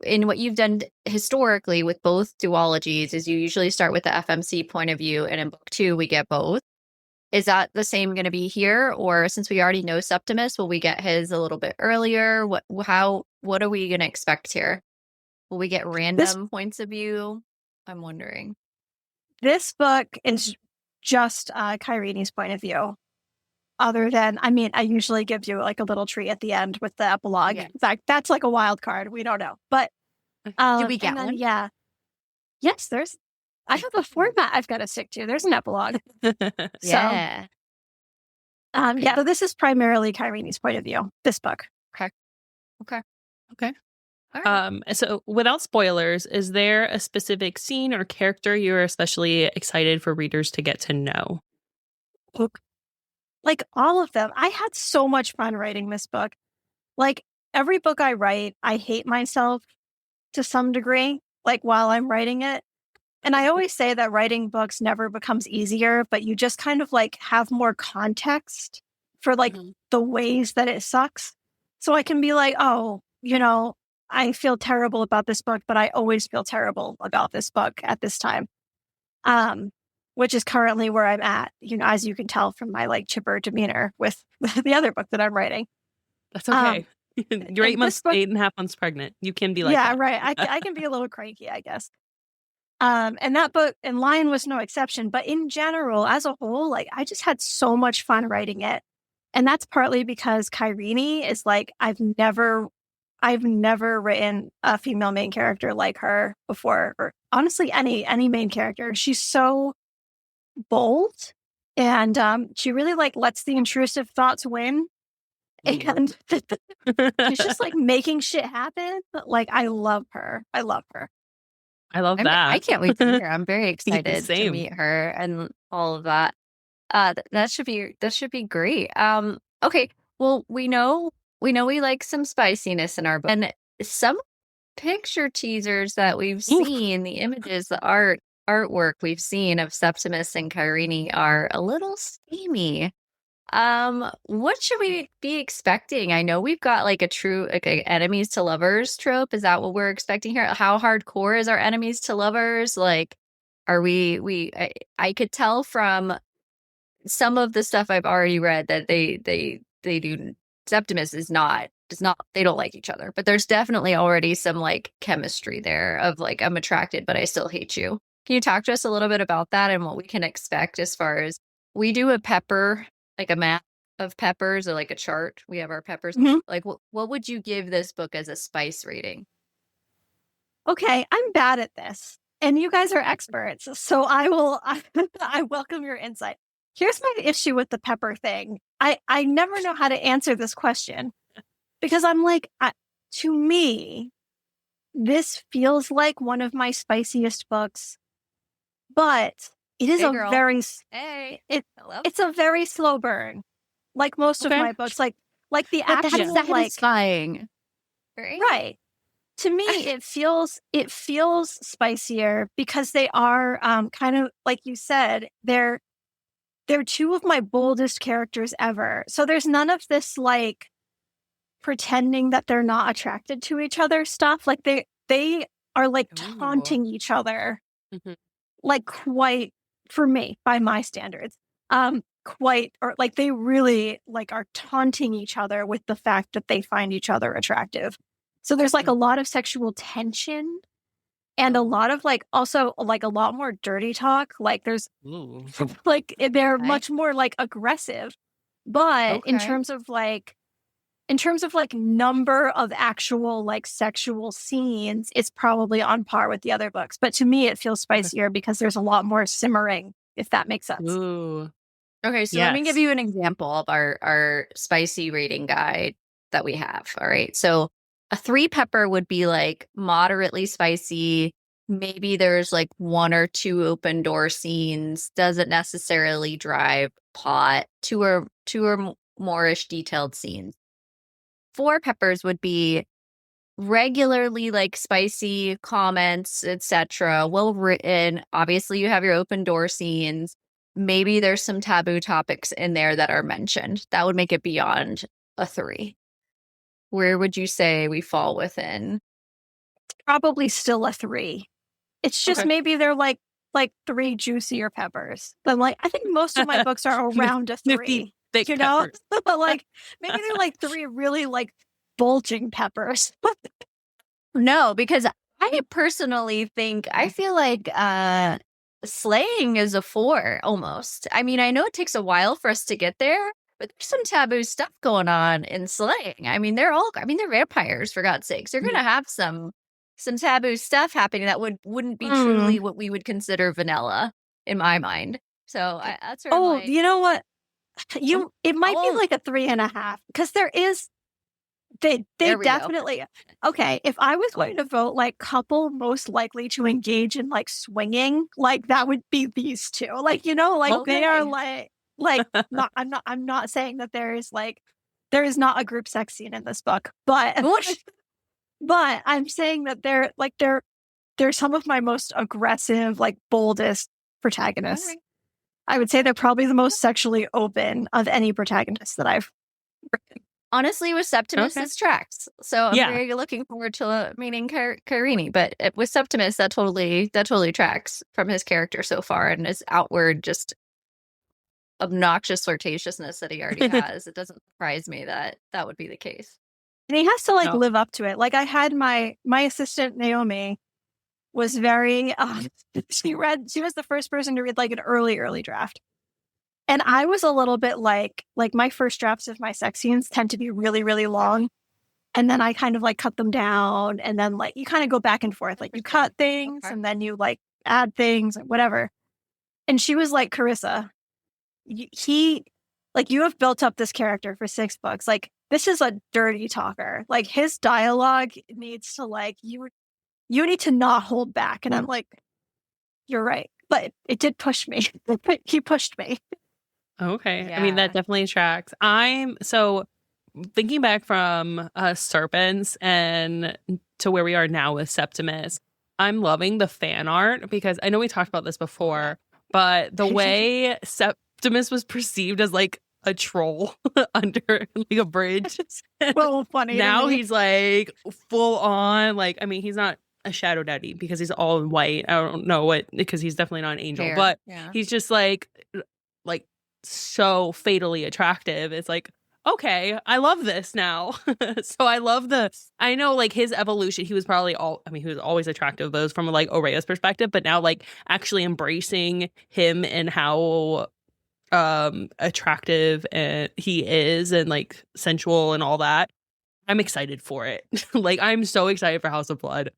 in what you've done historically with both duologies is you usually start with the FMC point of view, and in book 2 we get both. Is that the same going to be here? Or since we already know Septimus, will we get his a little bit earlier? What are we going to expect here? Will we get random points of view? I'm wondering. This book is just Kyrene's point of view. Other than, I usually give you like a little treat at the end with the epilogue. Yes. In fact, that's like a wild card. We don't know. But do we get one? Yeah. Yes, I have a format I've got to stick to. There's an epilogue. Yeah. So this is primarily Kyrene's point of view, this book. Okay. All right. So without spoilers, is there a specific scene or character you're especially excited for readers to get to know? Like, all of them. I had so much fun writing this book. Like, every book I write, I hate myself to some degree, like, while I'm writing it. And I always say that writing books never becomes easier, but you just kind of like have more context for like the ways that it sucks. So I can be like, oh, I feel terrible about this book, but I always feel terrible about this book at this time. Which is currently where I'm at, as you can tell from my like chipper demeanor with the other book that I'm writing. That's okay. You're 8.5 months pregnant. You can be like that. Yeah, right. I can be a little cranky, I guess. And that book, and Lion was no exception. But in general, as a whole, like, I just had so much fun writing it. And that's partly because Kyrene is like, I've never written a female main character like her before, or honestly, any main character. She's so bold, and she really like lets the intrusive thoughts win, and she's just like making shit happen. But like, I love her. I love that. I can't wait to hear. I'm very excited to meet her and all of that. That should be great. Okay. Well, we know we like some spiciness in our book, and some picture teasers that we've seen, the images, the artwork we've seen of Septimus and Kyrene are a little steamy. What should we be expecting? I know we've got like a true enemies to lovers trope. Is that what we're expecting here? How hardcore is our enemies to lovers? Like, are I could tell from some of the stuff I've already read that they do. Septimus is not they don't like each other, but there's definitely already some like chemistry there of like, I'm attracted, but I still hate you. Can you talk to us a little bit about that and what we can expect as far as we do a pepper, like a map of peppers or like a chart? We have our peppers. Mhm. Like, what would you give this book as a spice rating? Okay, I'm bad at this, and you guys are experts, so I will. I welcome your insight. Here's my issue with the pepper thing. I never know how to answer this question because I'm like, to me, this feels like one of my spiciest books, but it is Hey, a girl. very Hey, hello. it's a very slow burn, like most of my books. Like the But actual that's satisfying, right. To me, it feels spicier because they are kind of like you said, they're two of my boldest characters ever. So there's none of this like pretending that they're not attracted to each other stuff. Like they are like taunting each other, like quite, for me, by my standards, quite, or like they really like are taunting each other with the fact that they find each other attractive. So there's like a lot of sexual tension and a lot of like also like a lot more dirty talk. Like there's like they're much more like aggressive. But in terms of like number of actual like sexual scenes, it's probably on par with the other books. But to me, it feels spicier because there's a lot more simmering, if that makes sense. Ooh. Okay, so let me give you an example of our spicy rating guide that we have. All right. So a 3 pepper would be like moderately spicy. Maybe there's like 1 or 2 open door scenes. Doesn't necessarily drive plot. 2 or more-ish detailed scenes. 4 peppers would be regularly like spicy comments, etc. Well written. Obviously, you have your open door scenes. Maybe there's some taboo topics in there that are mentioned. That would make it beyond a 3. Where would you say we fall within? Probably still a 3. It's just maybe they're like 3 juicier peppers. But like I think most of my books are around a 3. Thick you know? peppers. But like maybe they're like 3 really like bulging peppers. No, because I personally think I feel like slaying is a 4 almost. I mean, I know it takes a while for us to get there, but there's some taboo stuff going on in slaying. I mean, they're vampires, for God's sakes. They're gonna have some taboo stuff happening that wouldn't be truly what we would consider vanilla in my mind. So that's sort of like, you know what? It might be like a 3.5 because there is they definitely okay. If I was going to vote like couple most likely to engage in like swinging, like that would be these 2. Like like they are like not. I'm not saying that there is not a group sex scene in this book, but but I'm saying that they're some of my most aggressive, like boldest protagonists. I would say they're probably the most sexually open of any protagonist that I've written. Honestly, with Septimus, this tracks. So I'm very looking forward to meeting Carini. But with Septimus, that totally tracks from his character so far and his outward just obnoxious flirtatiousness that he already has. It doesn't surprise me that would be the case. And he has to like live up to it. Like I had my assistant Naomi was very she was the first person to read like an early draft. And I was a little bit like my first drafts of my sex scenes tend to be really, really long. And then I kind of like cut them down. And then like you kind of go back and forth. Like you cut things and then you like add things or whatever. And she was like, Carissa, you have built up this character for 6 books. Like this is a dirty talker. Like his dialogue needs to like, you need to not hold back. And I'm like, you're right. But it did push me. He pushed me. Okay. Yeah. I mean, that definitely tracks. I'm so thinking back from Serpents and to where we are now with Septimus. I'm loving the fan art because I know we talked about this before, but the way Septimus was perceived as like a troll under like a bridge. Well, funny. Now he's like full on. Like, I mean, he's not a shadow daddy because he's all in white. I don't know what, because he's definitely not an angel, but he's just like so fatally attractive. It's like, okay, I love this now. So I love I know like his evolution. He was probably he was always attractive, but it was from like Orea's perspective. But now like actually embracing him and how attractive and he is and like sensual and all that. I'm excited for it. Like I'm so excited for House of Blood.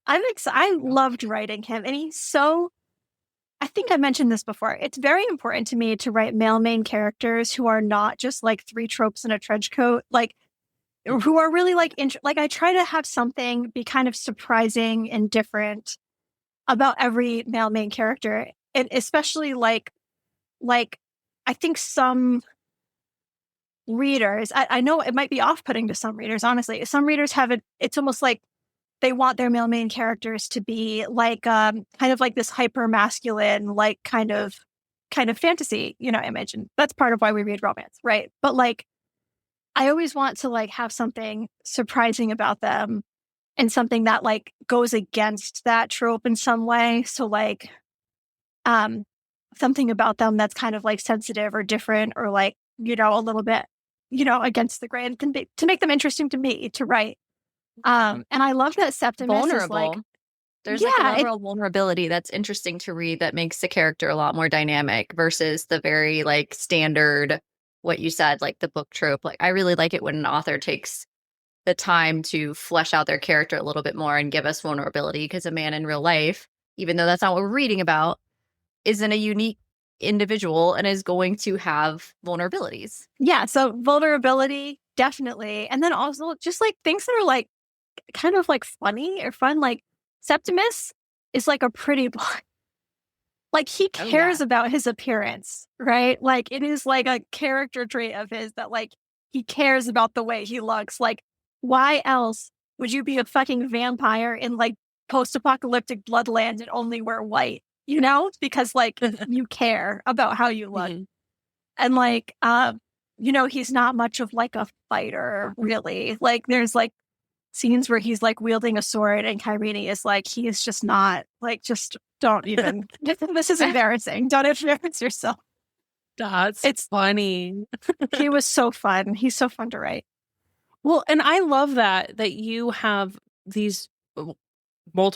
I loved writing him, and he's so. I think I mentioned this before. It's very important to me to write male main characters who are not just like three tropes in a trench coat, like who are really like like I try to have something be kind of surprising and different about every male main character, and especially like I think some readers. I know it might be off-putting to some readers. Honestly, some readers have it. It's almost like they want their male main characters to be like kind of like this hyper masculine, like kind of fantasy, image. And that's part of why we read romance, right? But like I always want to like have something surprising about them and something that like goes against that trope in some way. So like something about them that's kind of like sensitive or different or like, a little bit, against the grain to make them interesting to me to write. And I love that Septimus vulnerable. is like, there's like an overall vulnerability that's interesting to read that makes the character a lot more dynamic versus the very like standard, what you said, like the book trope. Like I really like it when an author takes the time to flesh out their character a little bit more and give us vulnerability, because a man in real life, even though that's not what we're reading about, isn't a unique individual and is going to have vulnerabilities. Yeah, so vulnerability, definitely. And then also just like things that are like kind of like funny or fun, like Septimus is like a pretty boy. Like he cares about his appearance, right? Like it is like a character trait of his that like he cares about the way he looks. Like why else would you be a fucking vampire in like post-apocalyptic Bloodland and only wear white? Because like you care about how you look. And like he's not much of like a fighter really. Like there's like scenes where he's like wielding a sword and Kyrene is like, he is just not like, just don't even, this is embarrassing. Don't embarrass yourself. It's funny. He was so fun. He's so fun to write. Well, and I love that you have these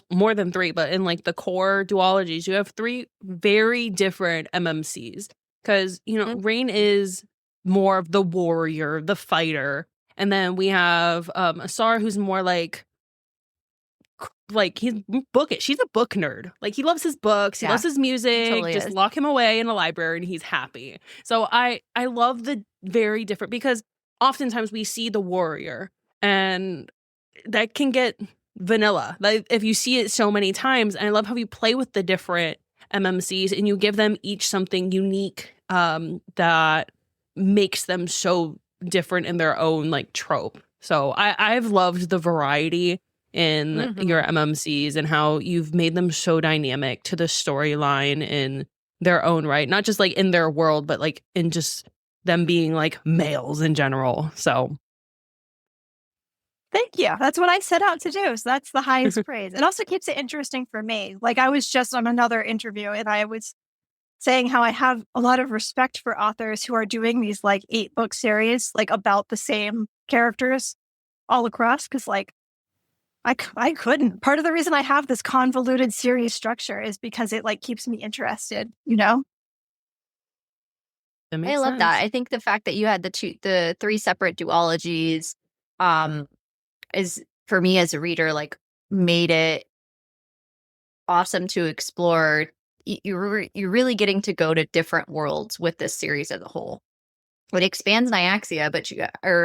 more than three, but in like the core duologies, you have three very different MMCs. Because, Rain is more of the warrior, the fighter. And then we have Asar, who's more like he's bookish. She's a book nerd. Like he loves his books. He loves his music. Totally just is. lock him away in a library and he's happy. So I love the very different, because oftentimes we see the warrior and that can get vanilla. Like if you see it so many times, and I love how you play with the different MMCs and you give them each something unique that makes them so different in their own like trope. So I've loved the variety in your MMCs and how you've made them so dynamic to the storyline in their own right, not just like in their world, but like in just them being like males in general. So thank you. That's what I set out to do. So that's the highest praise. It also keeps it interesting for me. Like I was just on another interview and I was saying how I have a lot of respect for authors who are doing these like 8-book series, like about the same characters all across. Cause like I couldn't. Part of the reason I have this convoluted series structure is because it like keeps me interested, I love that. I think the fact that you had the 3 separate duologies is, for me as a reader, like made it awesome to explore. You're really getting to go to different worlds with this series as a whole. It expands Nyaxia,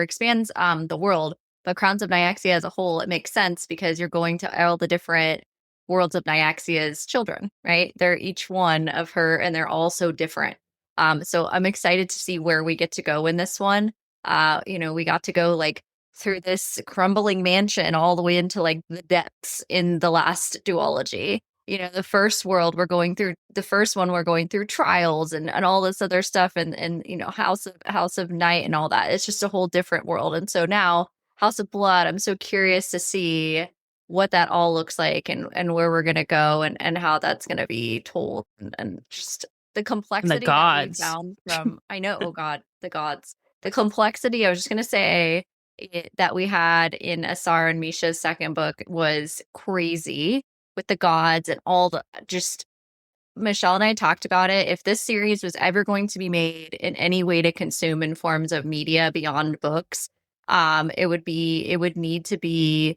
expands the world, but Crowns of Nyaxia as a whole, it makes sense because you're going to all the different worlds of Nyaxia's children, right? They're each one of her, and they're all so different. So I'm excited to see where we get to go in this one. We got to go like through this crumbling mansion all the way into like the depths in the last duology. The first world we're going through trials and all this other stuff and House of Night and all that. It's just a whole different world. And so now House of Blood, I'm so curious to see what that all looks like and where we're going to go and how that's going to be told and just the complexity and the gods. that we found from, I know, oh God, the gods. the complexity, I was just going to say that we had in Asar and Misha's second book was crazy with the gods and all the just Michelle and I talked about it. If this series was ever going to be made in any way to consume in forms of media beyond books, it would need to be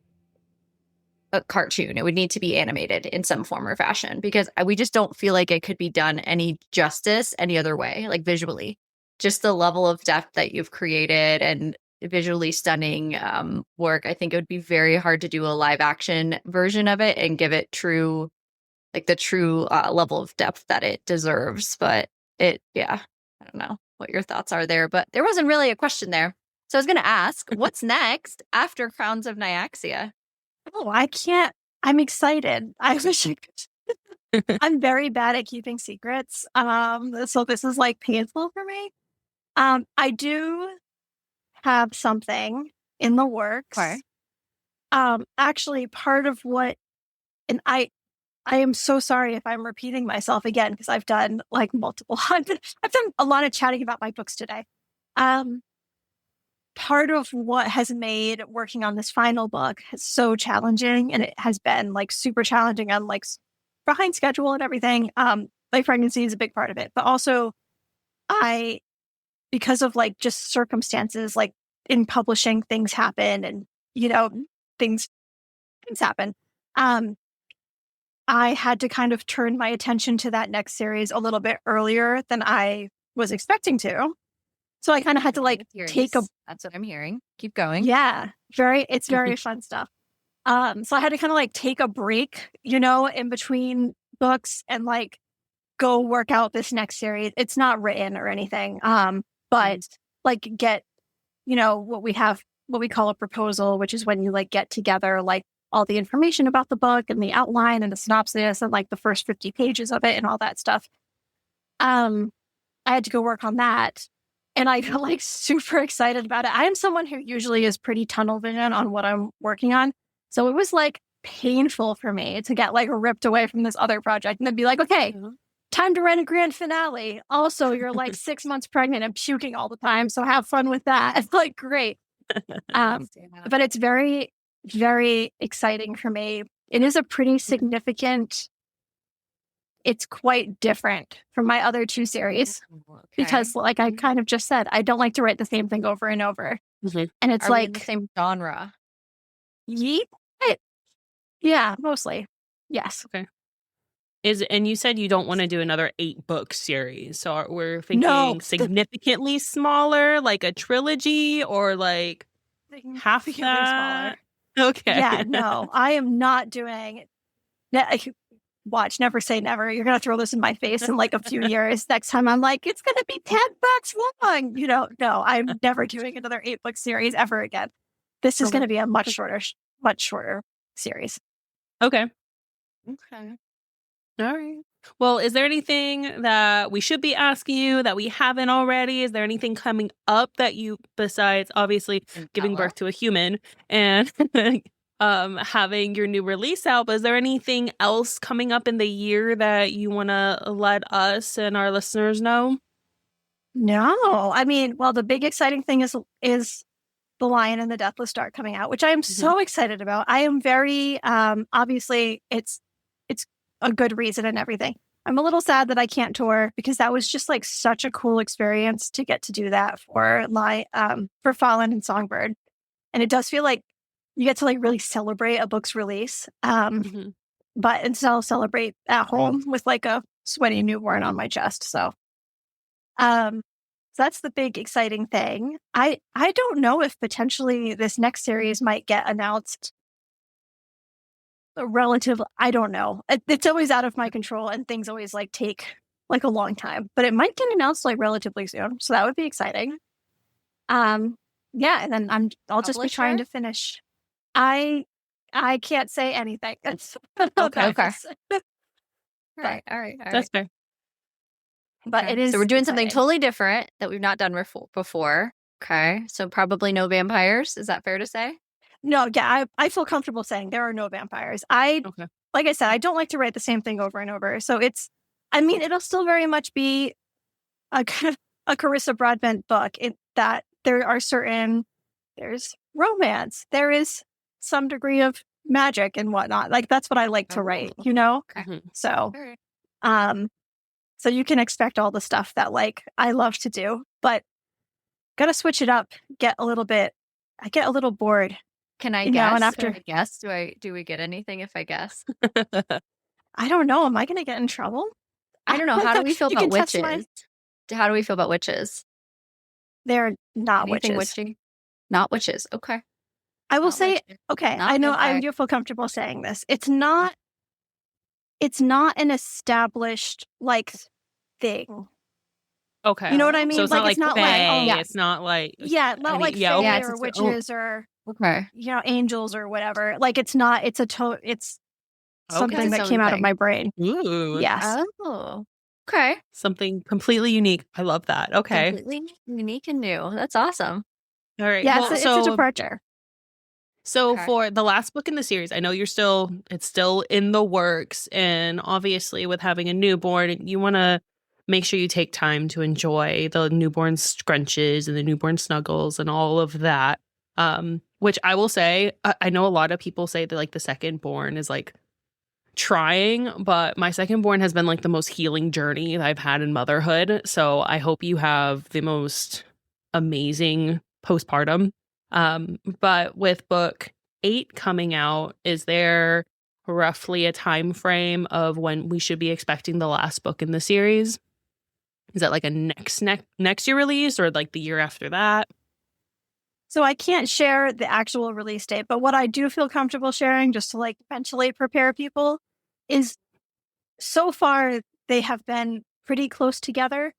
a cartoon. It would need to be animated in some form or fashion because we just don't feel like it could be done any justice any other way, like visually. Just the level of depth that you've created and visually stunning work. I think it would be very hard to do a live action version of it and give it the true level of depth that it deserves. But I don't know what your thoughts are there, but there wasn't really a question there. So I was going to ask, what's next after Crowns of Nyaxia? Oh, I can't. I'm excited. I wish I could. I'm very bad at keeping secrets. So this is like painful for me. I do have something in the works. Okay. Actually, part of what, and I am so sorry if I'm repeating myself again because I've done like multiple. I've done a lot of chatting about my books today. Part of what has made working on this final book so challenging, and it has been like super challenging on like behind schedule and everything. Like pregnancy is a big part of it, but also because of like just circumstances, like in publishing, things happen, and things happen. I had to kind of turn my attention to that next series a little bit earlier than I was expecting to. So I kind of had to like take a... That's what I'm hearing. Keep going. Yeah. It's very fun stuff. So I had to kind of like take a break, in between books and like go work out this next series. It's not written or anything. But like get, what we call a proposal, which is when you like get together like all the information about the book and the outline and the synopsis and like the first 50 pages of it and all that stuff. I had to go work on that. And I feel like super excited about it. I am someone who usually is pretty tunnel vision on what I'm working on. So it was like painful for me to get like ripped away from this other project and then be like, okay, time to write a grand finale. Also, you're like 6 months pregnant and puking all the time. So have fun with that. It's like, great. But it's very, very exciting for me. It is a pretty significant... It's quite different from my other two series because, like I kind of just said, I don't like to write the same thing over and over. And it's like the same genre. Yeah, mostly. Yes. Okay. And you said you don't want to do another 8-book series, so we're thinking significantly smaller, like a trilogy, or like half that. Smaller. Okay. Yeah. No, I am not doing. Watch, never say never. You're going to throw this in my face in like a few years. Next time I'm like, it's going to be 10 books long. No, I'm never doing another 8-book series ever again. This is going to be a much shorter series. Okay. All right. Well, is there anything that we should be asking you that we haven't already? Is there anything coming up that you, besides obviously giving birth to a human and having your new release out, but is there anything else coming up in the year that you want to let us and our listeners know? No, I mean, well, the big exciting thing is The Lion and the Deathless Dark coming out, which I am so excited about. I am very, obviously it's a good reason and everything. I'm a little sad that I can't tour because that was just like such a cool experience to get to do that for Fallen and Songbird. And it does feel like you get to like really celebrate a book's release, but instead I'll celebrate at home with like a sweaty newborn on my chest. So that's the big exciting thing. I don't know if potentially this next series might get announced I don't know. It's always out of my control and things always like take like a long time, but it might get announced like relatively soon. So that would be exciting. And then I'll just be trying to finish. I can't say anything. Okay. All right. That's fair. But it is. So we're doing something totally different that we've not done before. Okay. So probably no vampires. Is that fair to say? No. Yeah. I feel comfortable saying there are no vampires. Like I said, I don't like to write the same thing over and over. So it'll still very much be a Carissa Broadbent book that there are there's romance, there is some degree of magic and whatnot. Like that's what I like to write, you know? Okay. So, so you can expect all the stuff that like I love to do, but gotta switch it up, I get a little bored. Can I You guess? know, and after- Can I guess? Do we get anything if I guess? I don't know. Am I going to get in trouble? I don't know. How do we feel You about can test witches? How do we feel about witches? They're not Anything witches. witchy? Not witches. Okay. I will Not say, witchy. okay, Not I know I vampire. do feel comfortable saying this. It's not an established like thing. Okay. You know what I mean? So it's like not it's not fae, like oh, it's not like not like yeah, fae okay. or it's witches or Okay. you know angels or whatever. Like it's not. It's it's something It's that its came own out of thing. my brain. Ooh. Yes. Oh. Okay. Something completely unique. I love that. Okay. Completely unique and new. That's awesome. All right. Yeah, well, it's a departure. So Okay. for the last book in the series, I know it's still in the works. And obviously with having a newborn, you want to make sure you take time to enjoy the newborn scrunches and the newborn snuggles and all of that. Which I will say, I know a lot of people say that like the second born is like trying, but my second born has been like the most healing journey that I've had in motherhood. So I hope you have the most amazing postpartum. But with book 8 coming out, is there roughly a time frame of when we should be expecting the last book in the series? Is that like a next year release or like the year after that? So I can't share the actual release date, but what I do feel comfortable sharing just to like mentally prepare people is so far they have been pretty close together.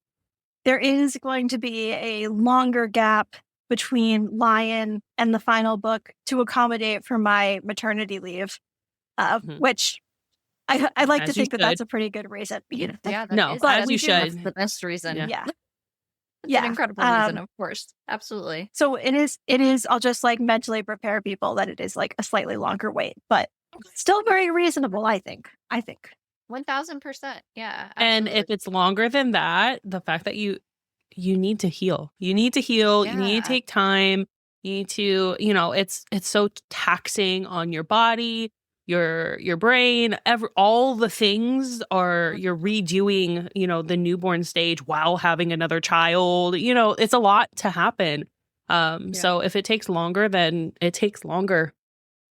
There is going to be a longer gap between Lion and the final book to accommodate for my maternity leave, which I like to think that that's a pretty good reason. Yeah, as you should. That's the best reason. Yeah. It's an incredible reason, of course. Absolutely. So it is, I'll just like mentally prepare people that it is like a slightly longer wait, but still very reasonable, I think. 1000%. Yeah. Absolutely. And if it's longer than that, the fact that you need to heal. You need to heal. Yeah. You need to take time. You need to, it's so taxing on your body, your brain, all the things you're redoing, the newborn stage while having another child. It's a lot to happen. So if it takes longer, then it takes longer.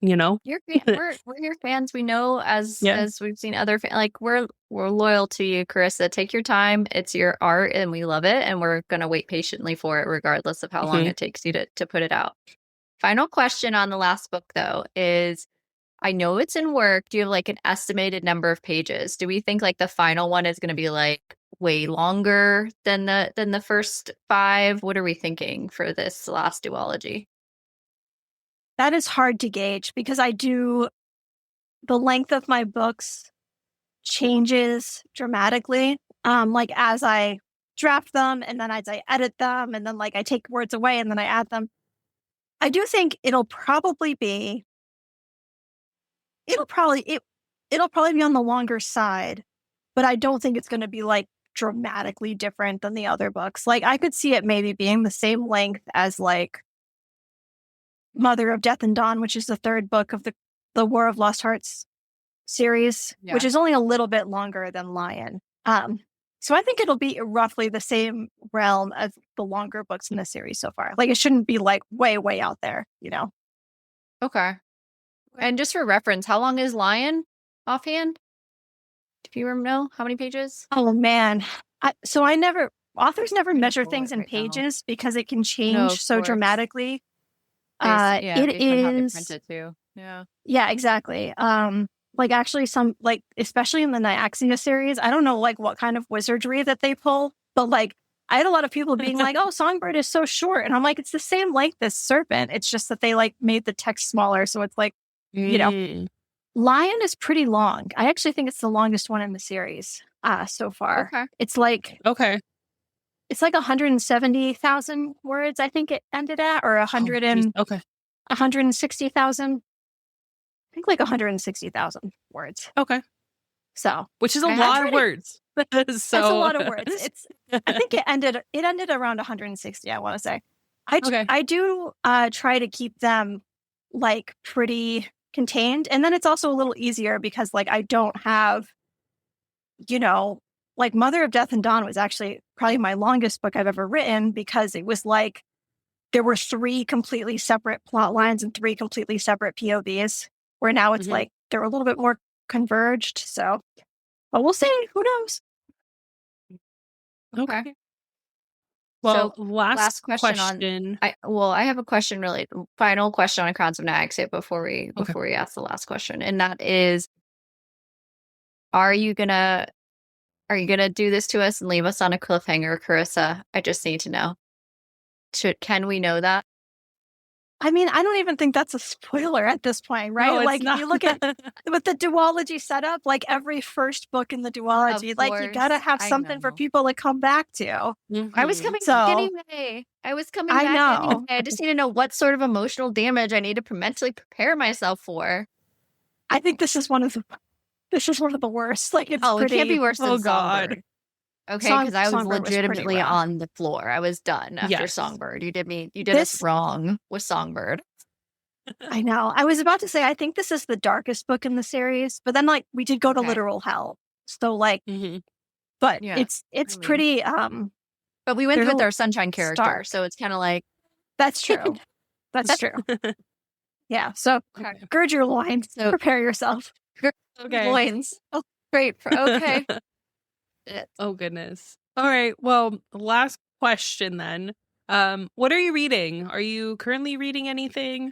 We're your fans. We know as we've seen other like we're loyal to you, Carissa. Take your time. It's your art and we love it. And we're going to wait patiently for it regardless of how long it takes you to put it out. Final question on the last book though is, I know it's in work. Do you have like an estimated number of pages? Do we think like the final one is going to be like way longer than the first 5? What are we thinking for this last duology? That is hard to gauge because the length of my books changes dramatically. Like as I draft them and then as I edit them and then like I take words away and then I add them. I do think it'll probably be on the longer side, but I don't think it's going to be like dramatically different than the other books. Like I could see it maybe being the same length as like Mother of Death and Dawn, which is the third book of the War of Lost Hearts series, which is only a little bit longer than Lion. So I think it'll be roughly the same realm as the longer books in the series so far. Like it shouldn't be like way, way out there, Okay. And just for reference, how long is Lion offhand? If you know how many pages? Oh man. Authors never measure things in pages because it can change so dramatically. It is how they print it too. Yeah, exactly. Like actually especially in the Nyaxia series, I don't know like what kind of wizardry that they pull, but like I had a lot of people being like, "Oh, Songbird is so short," and I'm like, "It's the same length as Serpent. It's just that they like made the text smaller, so it's like, Lion is pretty long. I actually think it's the longest one in the series so far. Okay. It's like 170,000 words. I think it ended at, or 160,000. I think like 160,000 words. Okay. So, which is a lot of words. That's a lot of words. I think it ended around 160, I want to say. I do try to keep them like pretty contained, and then it's also a little easier because like I don't have, like Mother of Death and Dawn was actually probably my longest book I've ever written because it was like there were 3 completely separate plot lines and 3 completely separate POVs, where now it's like they're a little bit more converged. So, but we'll see. Who knows? Okay. Well, so last question. I have a question, really final question on Crowns of Nyaxia before we ask the last question, and that is, are you gonna do this to us and leave us on a cliffhanger, Carissa? I just need to know. Can we know that? I mean, I don't even think that's a spoiler at this point, right? No, like you look at with the duology setup, like every first book in the duology, like you gotta have something for people to come back to. I was coming back anyway. I just need to know what sort of emotional damage I need to mentally prepare myself for. I think this is one of the worst. Like it can't be worse than God. Songbird. Okay, because I was legitimately on the floor. I was done after Songbird. You did us wrong with Songbird. I know. I was about to say, I think this is the darkest book in the series, but then like we did go to literal hell. So like, but it's pretty. But we went with our sunshine character, so it's kind of like that's true. That's true. Yeah. So gird your loins. So prepare yourself. Okay. Loins. Oh, great. Okay. Oh goodness. All right. Well, last question then. What are you reading? Are you currently reading anything?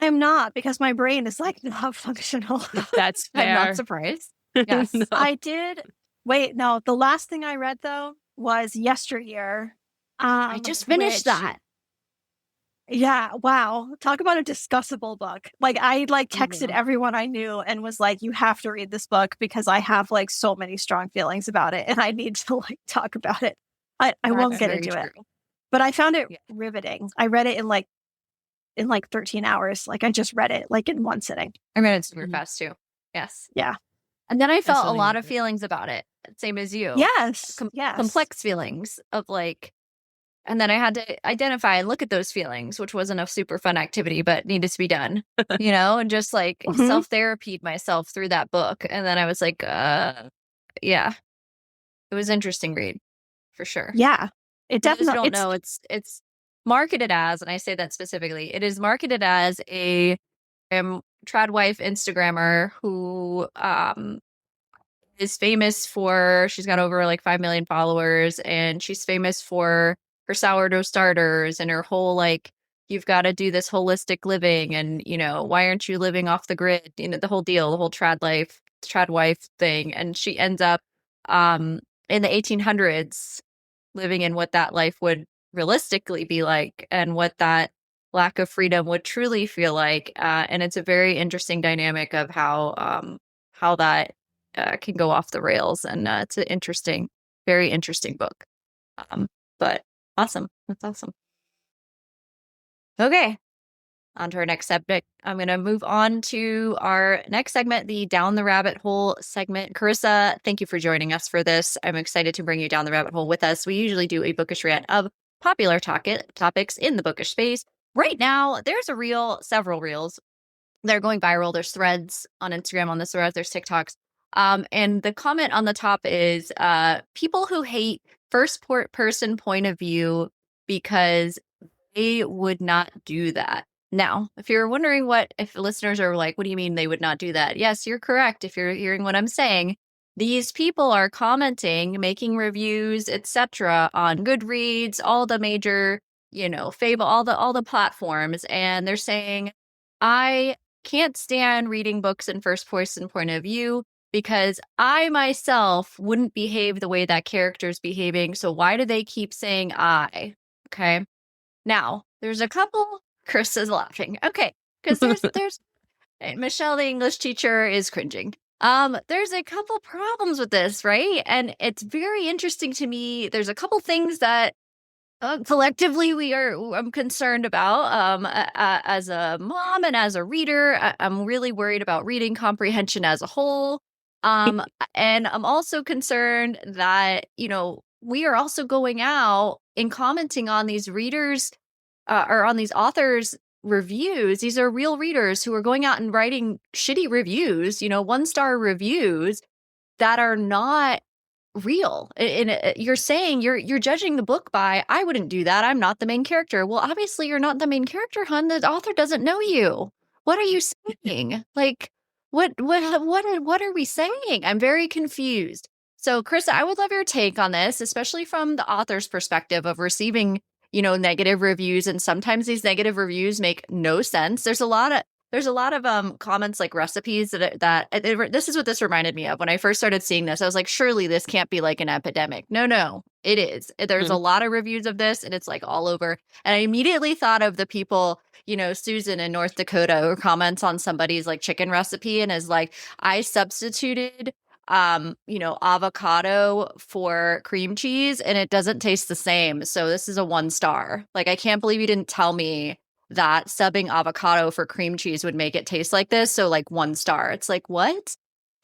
I am not, because my brain is like not functional. That's fair. I'm not surprised. Yes. No. I did. Wait, no. The last thing I read though was Yesteryear. I just finished that. Yeah, wow. Talk about a discussable book. Like I texted everyone I knew and was like, you have to read this book because I have like so many strong feelings about it and I need to like talk about it. I won't get into it. But I found it riveting. I read it in like 13 hours. Like I just read it like in one sitting. I read it super fast too. Yes. Yeah. And then I felt a lot of feelings about it. Same as you. Yes. Complex feelings of like. And then I had to identify and look at those feelings, which wasn't a super fun activity, but needed to be done, and just like self-therapied myself through that book. And then I was like, it was interesting read for sure. Yeah, it definitely. I don't know. It's marketed as, and I say that specifically, it is marketed as a trad wife Instagrammer who is famous for, she's got over like 5 million followers, and she's famous for her sourdough starters and her whole like, you've got to do this holistic living, and why aren't you living off the grid, the whole deal, the whole trad wife thing. And she ends up in the 1800s living in what that life would realistically be like and what that lack of freedom would truly feel like, and it's a very interesting dynamic of how that can go off the rails, and it's an very interesting book, but awesome. That's awesome. Okay, on to our next subject. I'm going to move on to our next segment, the Down the Rabbit Hole segment. Carissa, thank you for joining us for this. I'm excited to bring you down the rabbit hole with us. We usually do a bookish rant of popular topics in the bookish space. Right now, there's several reels. They're going viral. There's threads on Instagram on this thread. There's TikToks. And the comment on the top is people who hate first person point of view because they would not do that. Now, if you're wondering if listeners are like, what do you mean they would not do that? Yes, you're correct. If you're hearing what I'm saying, these people are commenting, making reviews, etc. on Goodreads, all the major, Fable, all the platforms. And they're saying, I can't stand reading books in first person point of view because I myself wouldn't behave the way that character's behaving. So why do they keep saying I? Okay. Now, there's a couple. Chris is laughing. Okay. Because there's Michelle, the English teacher, is cringing. There's a couple problems with this, right? And it's very interesting to me. There's a couple things that collectively I'm concerned about as a mom and as a reader. I'm really worried about reading comprehension as a whole. And I'm also concerned that, we are also going out and commenting on these readers' or on these authors' reviews, these are real readers who are going out and writing shitty reviews, 1-star reviews that are not real. And you're saying you're judging the book by, I wouldn't do that. I'm not the main character. Well, obviously you're not the main character, hun. The author doesn't know you. What are you saying? Like, what are we saying? I'm very confused. So, Carissa, I would love your take on this, especially from the author's perspective of receiving, negative reviews. And sometimes these negative reviews make no sense. There's a lot of comments like recipes this is what this reminded me of when I first started seeing this. I was like, surely this can't be like an epidemic. No, it is. There's a lot of reviews of this, and it's like all over. And I immediately thought of the people, Susan in North Dakota, who comments on somebody's like chicken recipe and is like, I substituted avocado for cream cheese and it doesn't taste the same. So this is a 1-star. Like, I can't believe you didn't tell me that subbing avocado for cream cheese would make it taste like this. So like 1-star. It's like, what?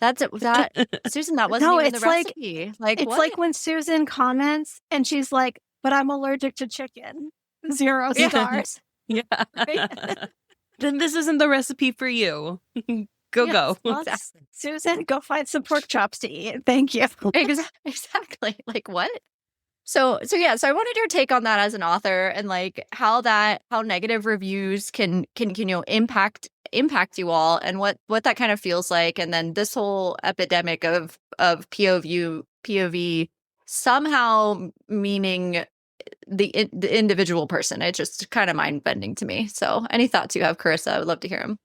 Susan, that wasn't even the recipe. Like, it's what? like when Susan comments and she's like, but I'm allergic to chicken. 0 stars. Yeah. Right? Then this isn't the recipe for you. Go. Exactly. Susan, go find some pork chops to eat. Thank you. Exactly. Like, what? So I wanted your take on that as an author, and like how negative reviews can impact you all, and what that kind of feels like. And then this whole epidemic of POV somehow meaning the individual person. It's just kind of mind bending to me. So any thoughts you have, Carissa, I would love to hear them.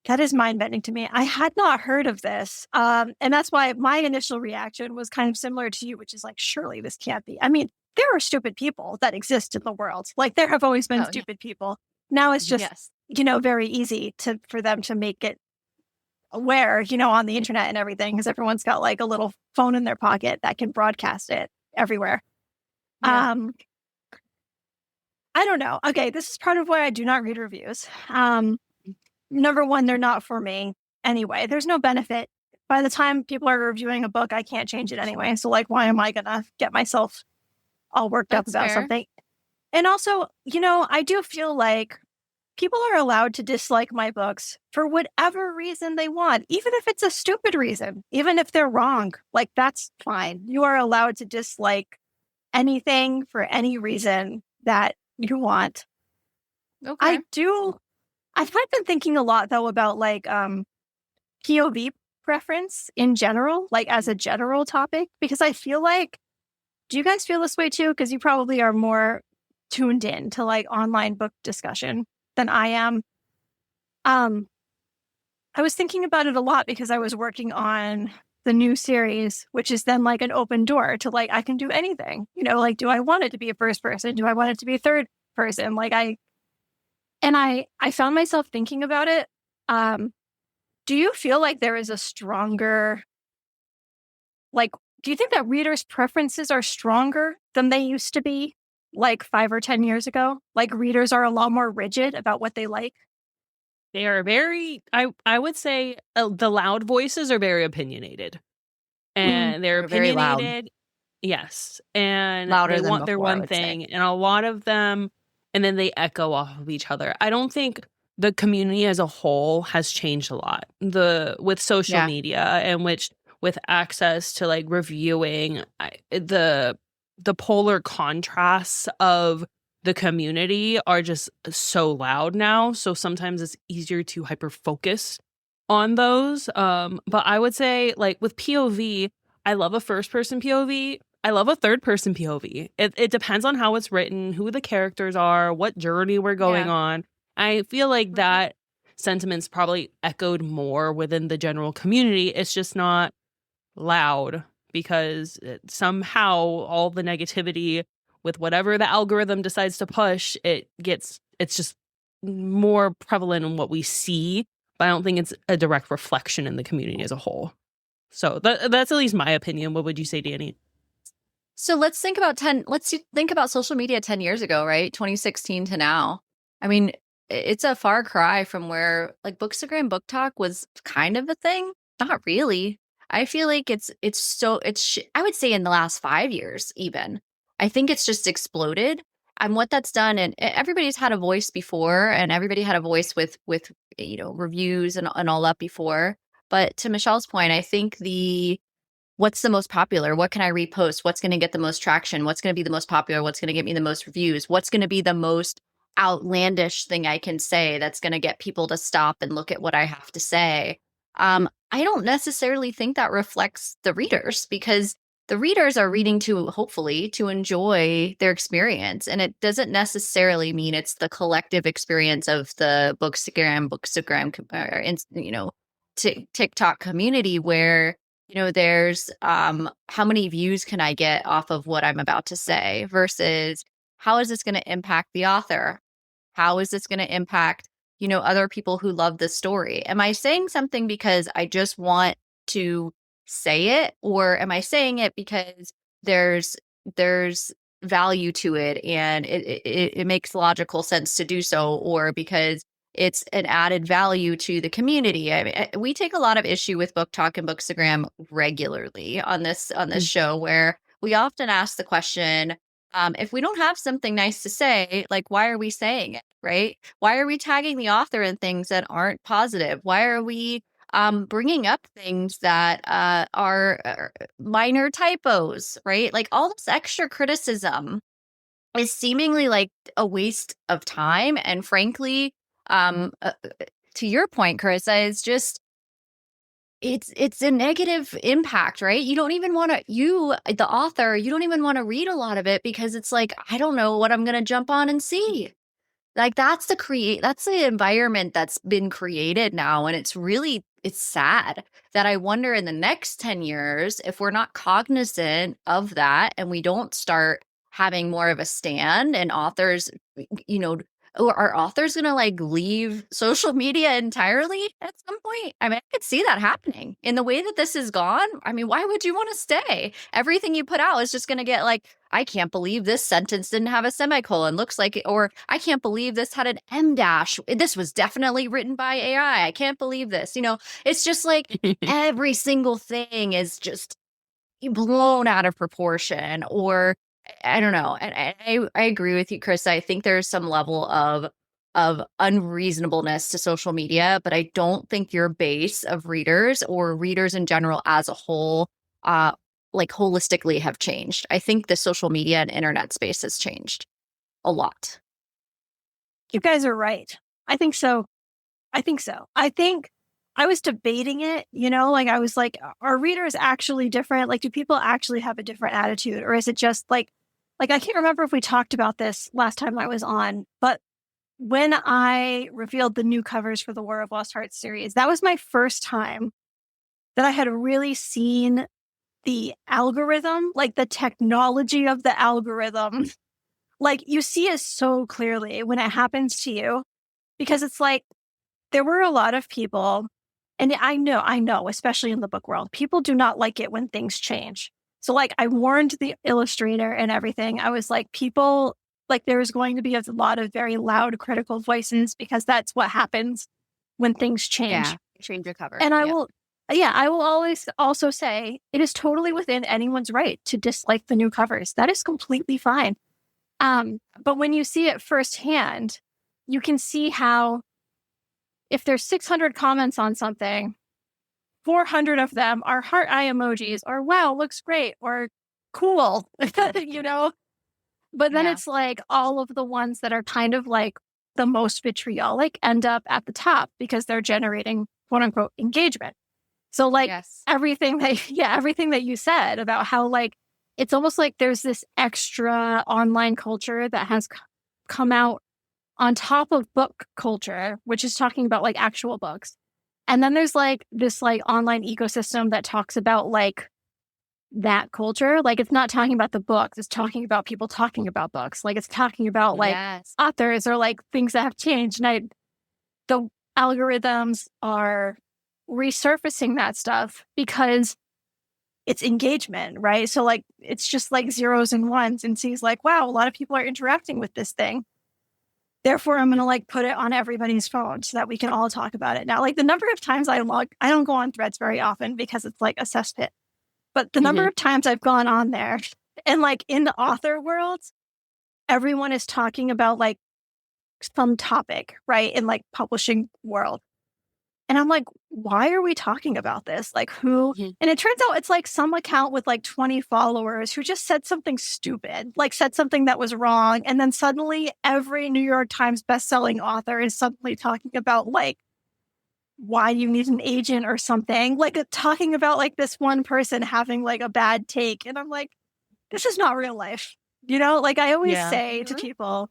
That is mind-bending to me. I had not heard of this. And that's why my initial reaction was kind of similar to you, which is like, surely this can't be. I mean, there are stupid people that exist in the world. Like, there have always been stupid people. Now it's just, very easy for them to make it aware, on the internet and everything, because everyone's got like a little phone in their pocket that can broadcast it everywhere. Yeah. I don't know. Okay, this is part of why I do not read reviews. Number one, they're not for me anyway. There's no benefit. By the time people are reviewing a book, I can't change it anyway. So like, why am I going to get myself all worked up about something? And also, I do feel like people are allowed to dislike my books for whatever reason they want, even if it's a stupid reason, even if they're wrong. Like, that's fine. You are allowed to dislike anything for any reason that you want. Okay. I've been thinking a lot, though, about like POV preference in general, like as a general topic, because I feel like, do you guys feel this way too? Because you probably are more tuned in to like online book discussion than I am. I was thinking about it a lot because I was working on the new series, which is then like an open door to like, I can do anything, like, do I want it to be a first person? Do I want it to be a third person? Like, I found myself thinking about it. Do you feel like there is a stronger, like, do you think that readers' preferences are stronger than they used to be like 5 or 10 years ago? Like, readers are a lot more rigid about what they like? They are very, I would say the loud voices are very opinionated. And they're opinionated. Very loud. Yes. And louder they want their before, one thing. And a lot of them, and then they echo off of each other. I don't think the community as a whole has changed a lot. With social media and with access to like reviewing, the polar contrasts of the community are just so loud now. So sometimes it's easier to hyper focus on those. But I would say, like, with POV, I love a first person POV. I love a third person POV. It depends on how it's written, who the characters are, what journey we're going on. I feel like that sentiment's probably echoed more within the general community. It's just not loud because somehow all the negativity with whatever the algorithm decides to push, it's just more prevalent in what we see. But I don't think it's a direct reflection in the community as a whole. So that's at least my opinion. What would you say, Danny? So let's think about social media 10 years ago, right? 2016 to now. I mean, it's a far cry from where like Bookstagram Book Talk was kind of a thing. Not really. I feel like I would say in the last 5 years, even, I think it's just exploded. And what that's done, and everybody's had a voice before, and everybody had a voice with reviews and all that before. But to Michelle's point, I think what's the most popular? What can I repost? What's going to get the most traction? What's going to be the most popular? What's going to get me the most reviews? What's going to be the most outlandish thing I can say that's going to get people to stop and look at what I have to say? I don't necessarily think that reflects the readers, because the readers are reading to, hopefully, to enjoy their experience. And it doesn't necessarily mean it's the collective experience of the Bookstagram, TikTok community where, there's how many views can I get off of what I'm about to say versus how is this going to impact the author? How is this going to impact, other people who love this story? Am I saying something because I just want to say it, or am I saying it because there's value to it and it makes logical sense to do so, or because it's an added value to the community? I mean, we take a lot of issue with Book Talk and Bookstagram regularly on this show, where we often ask the question, if we don't have something nice to say, like, why are we saying it, right? Why are we tagging the author in things that aren't positive? Why are we bringing up things that are minor typos, right? Like, all this extra criticism is seemingly like a waste of time. And frankly, to your point, Carissa, is just, it's a negative impact, right? You don't even want to, the author, you don't even want to read a lot of it because it's like, I don't know what I'm going to jump on and see. Like, that's the environment that's been created now. And it's sad that I wonder in the next 10 years, if we're not cognizant of that and we don't start having more of a stand, and authors, or are authors going to like leave social media entirely at some point? I mean, I could see that happening in the way that this is gone. I mean, why would you want to stay? Everything you put out is just going to get like, I can't believe this sentence didn't have a semicolon. Looks like it, or I can't believe this had an M dash. This was definitely written by AI. I can't believe this. It's just like every single thing is just blown out of proportion, or I don't know. And I agree with you, Chris. I think there's some level of unreasonableness to social media, but I don't think your base of readers, or readers in general as a whole, like holistically have changed. I think the social media and internet space has changed a lot. You guys are right. I think so. I think I was debating it, like I was like, are readers actually different? Like, do people actually have a different attitude? Or is it just like I can't remember if we talked about this last time I was on, but when I revealed the new covers for the War of Lost Hearts series, that was my first time that I had really seen the algorithm, like the technology of the algorithm. Like, you see it so clearly when it happens to you, because it's like, there were a lot of people, and I know, especially in the book world, people do not like it when things change. So like, I warned the illustrator and everything. I was like, people, like, there is going to be a lot of very loud critical voices, because that's what happens when things change. Yeah, change your cover. And I will always also say it is totally within anyone's right to dislike the new covers. That is completely fine. But when you see it firsthand, you can see how, if there's 600 comments on something, 400 of them are heart eye emojis, or wow, looks great, or cool, But then it's like all of the ones that are kind of like the most vitriolic end up at the top, because they're generating quote unquote engagement. So like everything that you said about how like, it's almost like there's this extra online culture that has come out on top of book culture, which is talking about like actual books. And then there's like this like online ecosystem that talks about like that culture. Like, it's not talking about the books, it's talking about people talking about books. Like, it's talking about like authors, or like things that have changed. And the algorithms are resurfacing that stuff because it's engagement, right? So like, it's just like zeros and ones, and sees like, wow, a lot of people are interacting with this thing. Therefore, I'm going to like put it on everybody's phone so that we can all talk about it. Now, like, the number of times I don't go on Threads very often because it's like a cesspit. But the number of times I've gone on there, and like in the author world, everyone is talking about like some topic, right? In like publishing world. And I'm like, why are we talking about this? Like who? Mhm. And it turns out it's like some account with like 20 followers who just said something stupid, like said something that was wrong. And then suddenly every New York Times bestselling author is suddenly talking about like why you need an agent or something, like talking about like this one person having like a bad take. And I'm like, this is not real life. You know, like I always say to people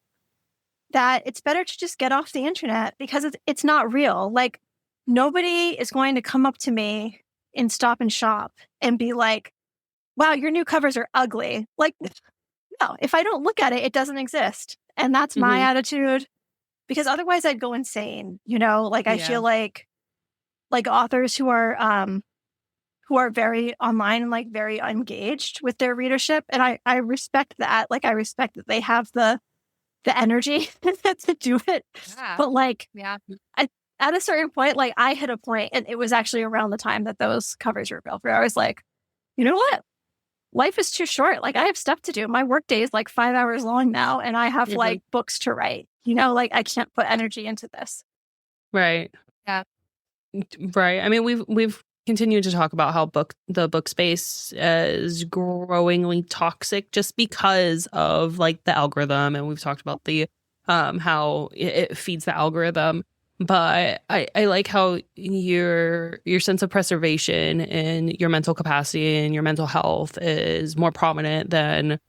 that it's better to just get off the internet because it's not real. Like nobody is going to come up to me in Stop and Shop and be like, wow, your new covers are ugly. Like, no, if I don't look at it, it doesn't exist. And that's my attitude, because otherwise I'd go insane. You know, like I feel like authors who are very online and like very engaged with their readership. And I respect that. Like I respect that they have the energy to do it. Yeah. But like, at a certain point, like I hit a point, and it was actually around the time that those covers were built, where I was like, you know what? Life is too short. Like I have stuff to do. My work day is like 5 hours long now, and I have like books to write. You know, like I can't put energy into this. Right. Yeah. Right. I mean, we've continued to talk about how the book space is growingly toxic just because of like the algorithm, and we've talked about the how it feeds the algorithm. But I like how your sense of preservation and your mental capacity and your mental health is more prominent than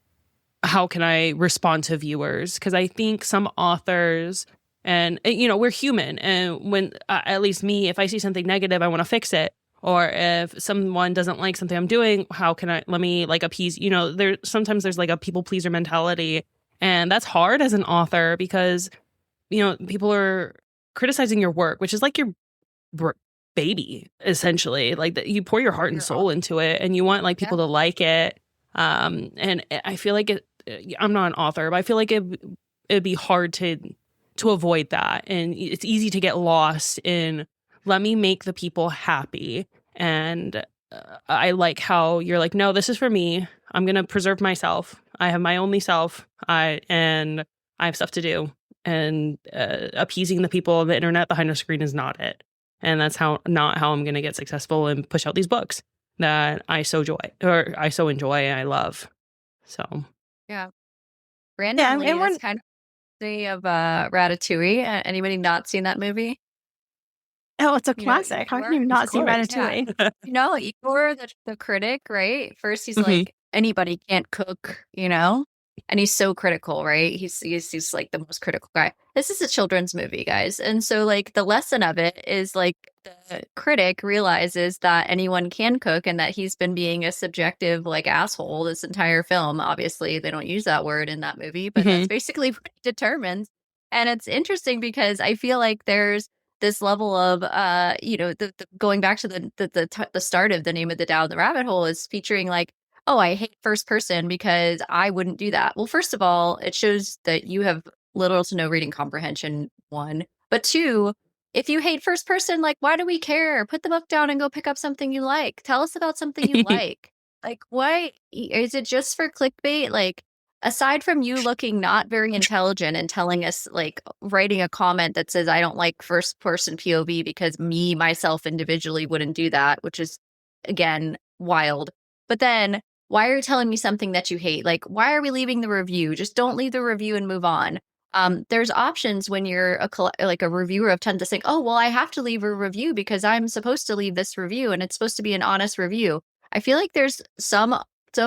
how can I respond to viewers? Because I think some authors, and you know, we're human, and when at least me, if I see something negative, I want to fix it. Or if someone doesn't like something I'm doing, how can let me like appease, you know, sometimes there's like a people pleaser mentality, and that's hard as an author because, you know, people are criticizing your work, which is like your baby, essentially. Like that you pour your heart and soul into it, and you want like people to like it. And I feel like I'm not an author, but I feel like it'd be hard to avoid that. And it's easy to get lost in, let me make the people happy. And I like how you're like, no, this is for me. I'm going to preserve myself. I have my only self. And I have stuff to do. And appeasing the people on the internet behind a screen is not it. And that's not how I'm going to get successful and push out these books that I so enjoy and I love. So yeah, randomly, it's kind of the of Ratatouille. Anybody not seen that movie? Oh, it's a classic. How can you not see Ratatouille? Yeah. You know, Igor, the critic, right? First, he's like, anybody can't cook, you know? And he's so critical, right? He's like the most critical guy. This is a children's movie, guys. And so like the lesson of it is like the critic realizes that anyone can cook and that he's been being a subjective like asshole this entire film. Obviously, they don't use that word in that movie, but that's basically what he determines. And it's interesting because I feel like there's this level of you know, the going back to the start of The Name of the Down the Rabbit Hole is featuring like, oh, I hate first person because I wouldn't do that. Well, first of all, it shows that you have little to no reading comprehension, one. But two, if you hate first person, like, why do we care? Put the book down and go pick up something you like. Tell us about something you like. Like, why? Is it just for clickbait? Like, aside from you looking not very intelligent and telling us, like, writing a comment that says, I don't like first person POV because me, myself individually wouldn't do that, which is, again, wild. But then, why are you telling me something that you hate? Like, why are we leaving the review? Just don't leave the review and move on. There's options when you're a reviewer of tend to think, oh, well, I have to leave a review because I'm supposed to leave this review and it's supposed to be an honest review. I feel like there's some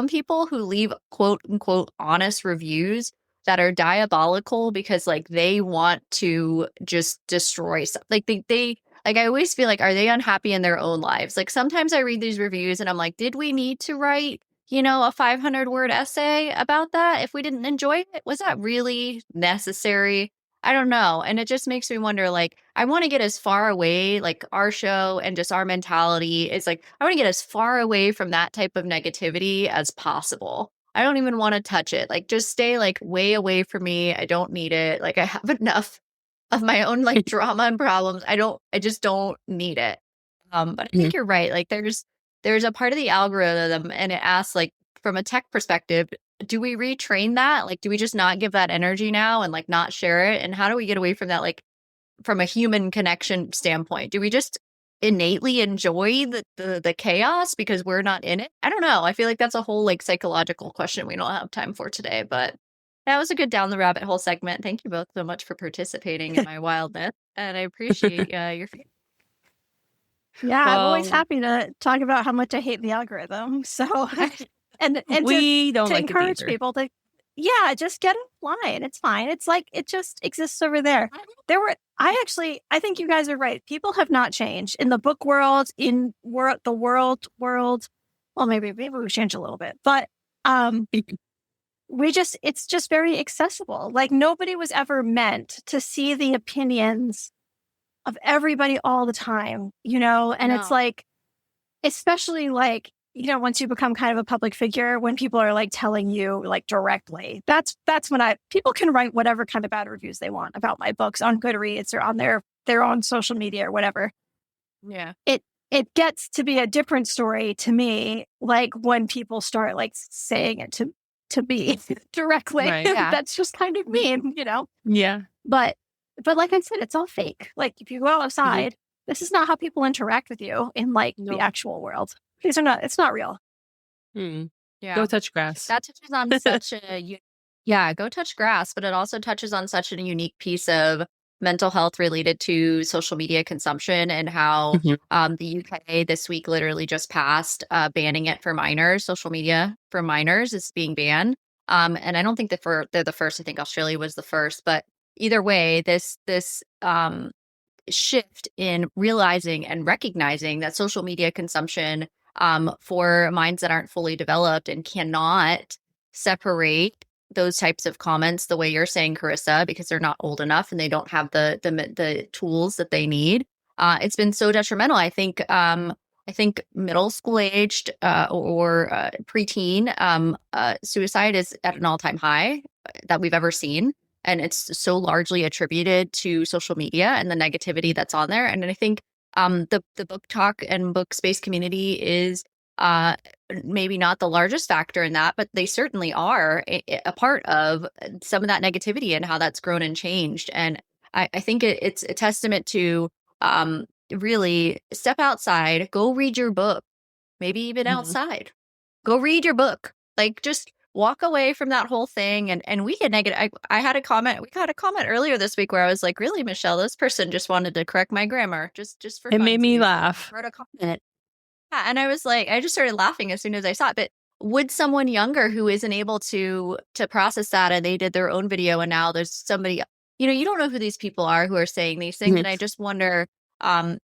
people who leave quote unquote honest reviews that are diabolical because like they want to just destroy stuff. Like they like, I always feel like, are they unhappy in their own lives? Like sometimes I read these reviews and I'm like, did we need to write, you know, a 500-word essay about that if we didn't enjoy it? Was that really necessary? I don't know. And it just makes me wonder, like, I want to get as far away, like our show and just our mentality is like, I want to get as far away from that type of negativity as possible. I don't even want to touch it. Like, just stay like way away from me. I don't need it. Like, I have enough of my own like drama and problems. I just don't need it. But I think you're right. Like there's a part of the algorithm and it asks like from a tech perspective, do we retrain that? Like, do we just not give that energy now and like not share it? And how do we get away from that? Like, from a human connection standpoint, do we just innately enjoy the chaos because we're not in it? I don't know. I feel like that's a whole like psychological question we don't have time for today, but that was a good down the rabbit hole segment. Thank you both so much for participating in my wildness, and I appreciate your feedback. Yeah, I'm always happy to talk about how much I hate the algorithm. So, and we don't to like encourage people to, just get offline. It's fine. It's like it just exists over there. I think you guys are right. People have not changed in the book world, in the world. Well, maybe we change a little bit, but it's just very accessible. Like nobody was ever meant to see the opinions of everybody all the time, and it's like, especially like, once you become kind of a public figure, when people are like telling you like directly, that's when people can write whatever kind of bad reviews they want about my books on Goodreads or on their own social media or whatever. Yeah. It gets to be a different story to me, like when people start like saying it to me directly. Right, yeah. That's just kind of mean, Yeah. But like I said, it's all fake. Like if you go outside, this is not how people interact with you in like the actual world. It's not real. Yeah. Go touch grass. That touches on such a, go touch grass, but it also touches on such a unique piece of mental health related to social media consumption and how the UK this week literally just passed banning it for minors. Social media for minors is being banned. And I don't think they're the first. I think Australia was the first, but either way, this shift in realizing and recognizing that social media consumption for minds that aren't fully developed and cannot separate those types of comments the way you're saying, Carissa, because they're not old enough and they don't have the tools that they need. It's been so detrimental. I think middle school aged or preteen suicide is at an all-time high that we've ever seen. And it's so largely attributed to social media and the negativity that's on there. And I think the book talk and book space community is maybe not the largest factor in that, but they certainly are a part of some of that negativity and how that's grown and changed. And I think it's a testament to really step outside, go read your book, maybe even outside, go read your book, like just walk away from that whole thing. And we get negative. I had a comment. We got a comment earlier this week where I was like, really, Michelle, this person just wanted to correct my grammar just for fun. It made me laugh. Wrote a comment. Yeah, and I was like, I just started laughing as soon as I saw it. But would someone younger who isn't able to process that, and they did their own video, and now there's somebody, you don't know who these people are who are saying these things. And I just wonder,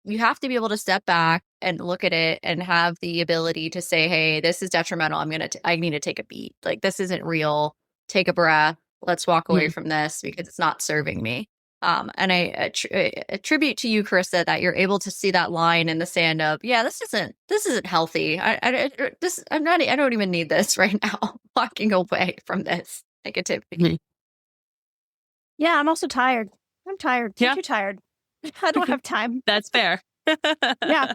you have to be able to step back and look at it and have the ability to say, hey, this is detrimental. I need to take a beat. Like, this isn't real. Take a breath. Let's walk away from this because it's not serving me. And I attribute to you, Carissa, that you're able to see that line in the sand of, this isn't healthy. I don't even need this right now. Walking away from this negativity. Yeah, I'm also tired. I'm tired. Yeah. Too tired. I don't have time. That's fair. Yeah.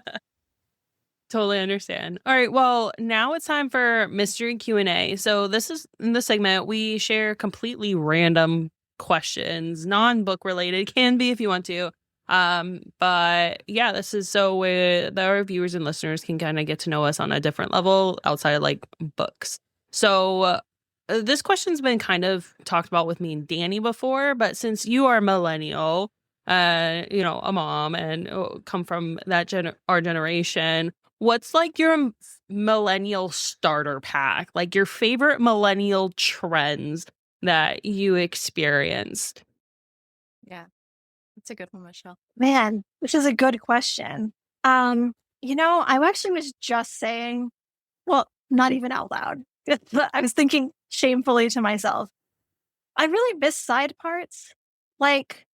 Totally understand. All right. Well, now it's time for mystery Q&A. So this is in the segment we share completely random questions, non-book related, can be if you want to. But yeah, this is so that our viewers and listeners can kind of get to know us on a different level outside of like books. So this question's been kind of talked about with me and Danny before, but since you are millennial, a mom and come from that our generation, what's like your millennial starter pack? Like your favorite millennial trends that you experienced? Yeah, that's a good one, Michelle. Man, this is a good question. I actually was just saying, well, not even out loud. I was thinking shamefully to myself, I really miss side parts. Like,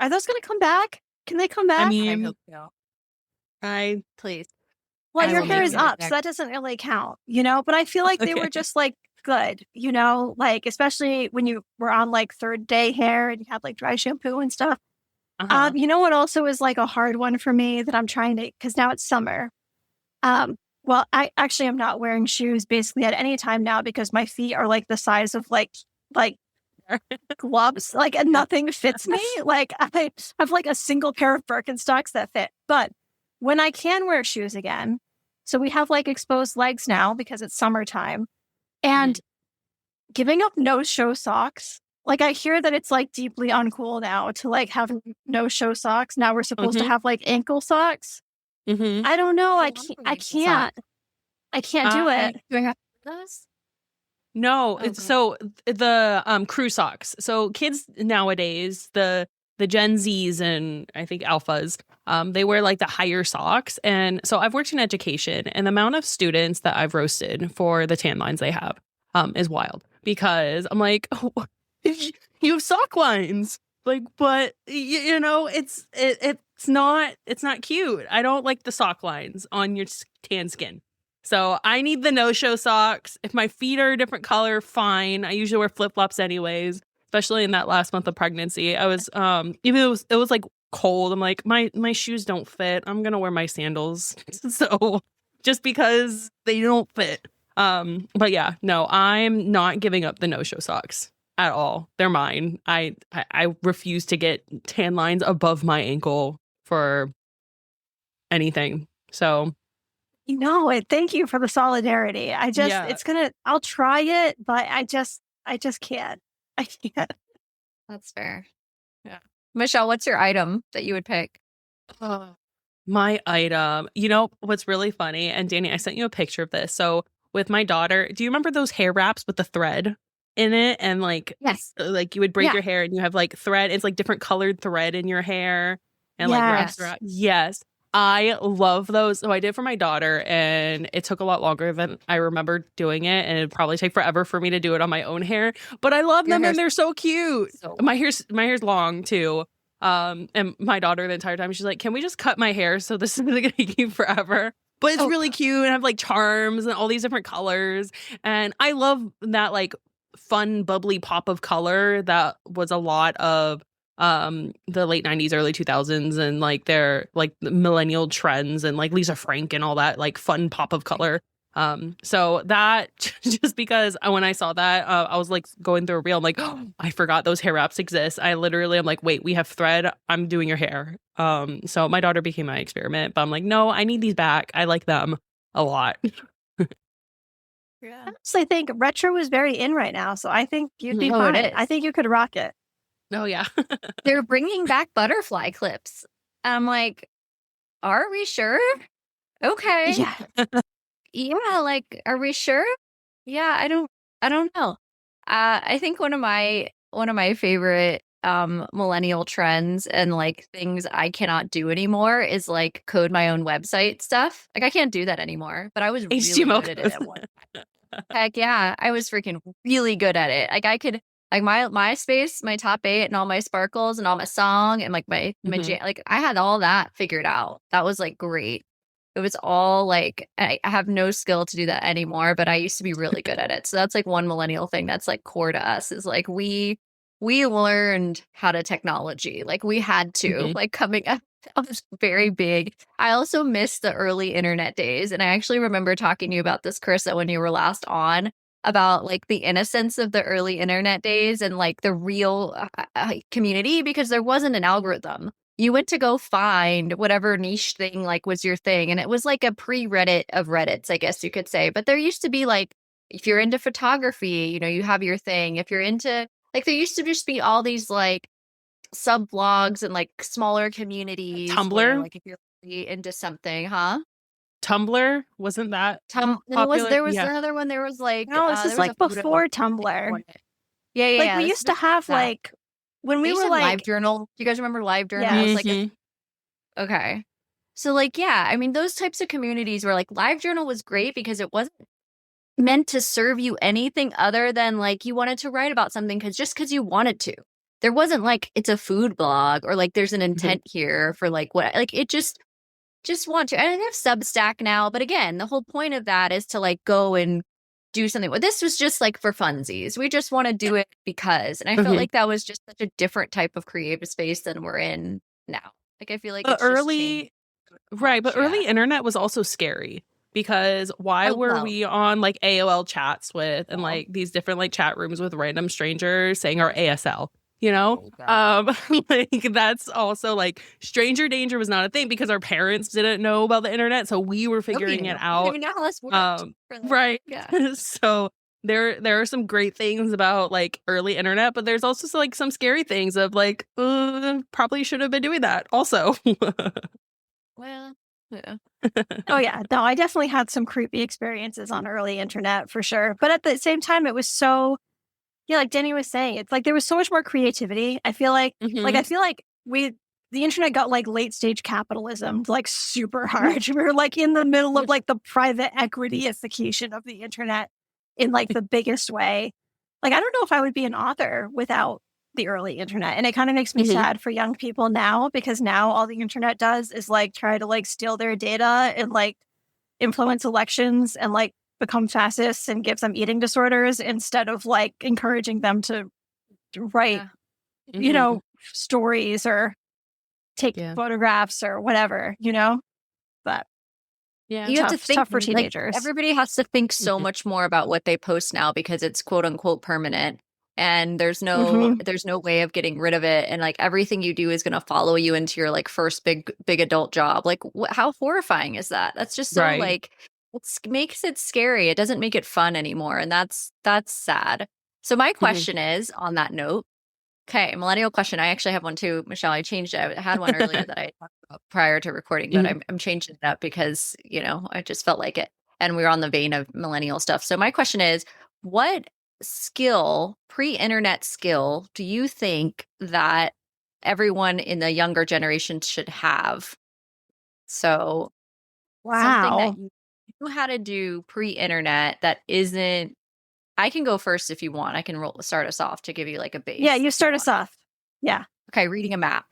are those going to come back? Can they come back? I mean, I hope so. Please. Well, your hair is up, so that doesn't really count, But I feel like they were just like good, like especially when you were on like third day hair and you had like dry shampoo and stuff. You know what also is like a hard one for me that I'm trying to, because now it's summer. Well, I actually am not wearing shoes basically at any time now because my feet are like the size of like gloves. Like nothing fits me. Like I have like a single pair of Birkenstocks that fit. But when I can wear shoes again, so we have like exposed legs now because it's summertime, and giving up no-show socks. Like I hear that it's like deeply uncool now to like have no-show socks. Now we're supposed to have like ankle socks. I don't know. I can't do it. Do I have those? No, so the crew socks. So kids nowadays, the Gen Zs and I think alphas, they wear like the higher socks. And so I've worked in education, and the amount of students that I've roasted for the tan lines they have is wild, because I'm like, oh, you have sock lines, like, but you know, it's not cute. I don't like the sock lines on your tan skin. So I need the no-show socks. If my feet are a different color, fine. I usually wear flip-flops anyways, especially in that last month of pregnancy. I was, even though it was like cold, I'm like, my shoes don't fit. I'm going to wear my sandals. So just because they don't fit. But yeah, no, I'm not giving up the no-show socks at all. They're mine. I refuse to get tan lines above my ankle for anything. So thank you for the solidarity. I'll try it, but I just can't. I can't. That's fair. Yeah. Michelle, what's your item that you would pick? My item, you know, what's really funny, and Danny, I sent you a picture of this. So with my daughter, do you remember those hair wraps with the thread in it? And like, yes, like you would braid your hair and you have like thread. It's like different colored thread in your hair and like wraps around. Yes. I love those. So I did for my daughter, and it took a lot longer than I remember doing it, and it'd probably take forever for me to do it on my own hair. But I love them, and they're so cute. My hair's long too. And my daughter the entire time, she's like, "Can we just cut my hair so this isn't gonna keep forever?" But it's really cute, and I have like charms and all these different colors, and I love that like fun bubbly pop of color that was a lot of the late 90s, early 2000s, and like their like the millennial trends, and like Lisa Frank and all that like fun pop of color. So that just because when I saw that, I was like going through a reel, I'm like, oh, I forgot those hair wraps exist. I'm like, wait, we have thread, I'm doing your hair. So my daughter became my experiment, but I'm like, no, I need these back. I like them a lot. Yeah. So I think retro is very in right now, so I think you'd be fine. I think you could rock it. Oh, yeah. They're bringing back butterfly clips. I'm like, are we sure? Okay. Yeah. Yeah, like, are we sure? Yeah, I don't know. I think one of my favorite millennial trends and like things I cannot do anymore is like code my own website stuff. Like I can't do that anymore, but I was really HTML good at it at one time. Heck yeah, I was freaking really good at it. Like I could like my MySpace, my top 8 and all my sparkles and all my song and like my like I had all that figured out. That was like great. It was all like, I have no skill to do that anymore, but I used to be really good at it. So that's like one millennial thing that's like core to us is like, we learned how to technology. Like we had to, like coming up, that was very big. I also missed the early internet days. And I actually remember talking to you about this, Carissa, when you were last on, about like the innocence of the early internet days and like the real community, because there wasn't an algorithm. You went to go find whatever niche thing like was your thing. And it was like a pre-Reddit of Reddits, I guess you could say. But there used to be like, if you're into photography, you know, you have your thing. If you're into, like, there used to just be all these like sub-blogs and like smaller communities. Tumblr? Where, like if you're really into something, huh? Tumblr? Wasn't that popular? There was another one. There was like... No, this is like before Tumblr. Yeah. Like we used to have like... When we were like LiveJournal, do you guys remember LiveJournal? Yeah. It was like okay. So like, yeah, I mean, those types of communities where like LiveJournal was great because it wasn't meant to serve you anything other than like you wanted to write about something because you wanted to. There wasn't like it's a food blog or like there's an intent here for like what like it just want to. And I have Substack now, but again, the whole point of that is to like go and do something. Well, this was just like for funsies. We just want to do it because, and I felt like that was just such a different type of creative space than we're in now. Like I feel like early internet was also scary because why were we on like AOL chats with and like these different like chat rooms with random strangers saying our ASL, you know? Like that's also like stranger danger was not a thing because our parents didn't know about the internet, so we were figuring it out. Even know how this worked. Right. Yeah. So there are some great things about like early internet, but there's also like some scary things of like probably should have been doing that also. Well, yeah. Oh yeah, no, I definitely had some creepy experiences on early internet for sure. But at the same time, it was so, yeah, like Danny was saying, it's like there was so much more creativity. I feel like, the internet got like late stage capitalism, like super hard. We were like in the middle of like the private equityification of the internet in like the biggest way. Like, I don't know if I would be an author without the early internet. And it kind of makes me sad for young people now, because now all the internet does is like try to like steal their data and like influence elections and like become fascists and give them eating disorders instead of like encouraging them to write, you know, stories or take photographs or whatever, you know? But yeah, you have to think tough for teenagers. Like, everybody has to think so much more about what they post now because it's quote unquote permanent. And there's no way of getting rid of it. And like everything you do is going to follow you into your like first big adult job. Like how horrifying is that? That's just so like, it makes it scary. It doesn't make it fun anymore. And that's sad. So my question is on that note, okay, millennial question. I actually have one too, Michelle. I changed it. I had one earlier that I talked about prior to recording, but I'm changing it up because, you know, I just felt like it. And we were on the vein of millennial stuff. So my question is, what skill, pre-internet skill, do you think that everyone in the younger generation should have? So something that you know how to do pre-internet that isn't, I can go first if you want. I can start us off to give you like a base. Yeah, you start us off. Yeah. Okay, reading a map.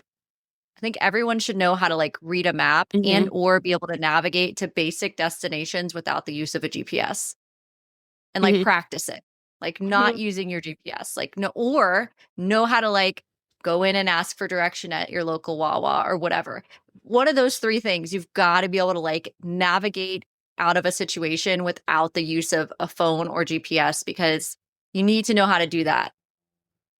I think everyone should know how to like read a map and or be able to navigate to basic destinations without the use of a GPS and like practice it. Like not using your GPS, like know how to like go in and ask for direction at your local Wawa or whatever. One of those three things, you've got to be able to like navigate out of a situation without the use of a phone or GPS, because you need to know how to do that.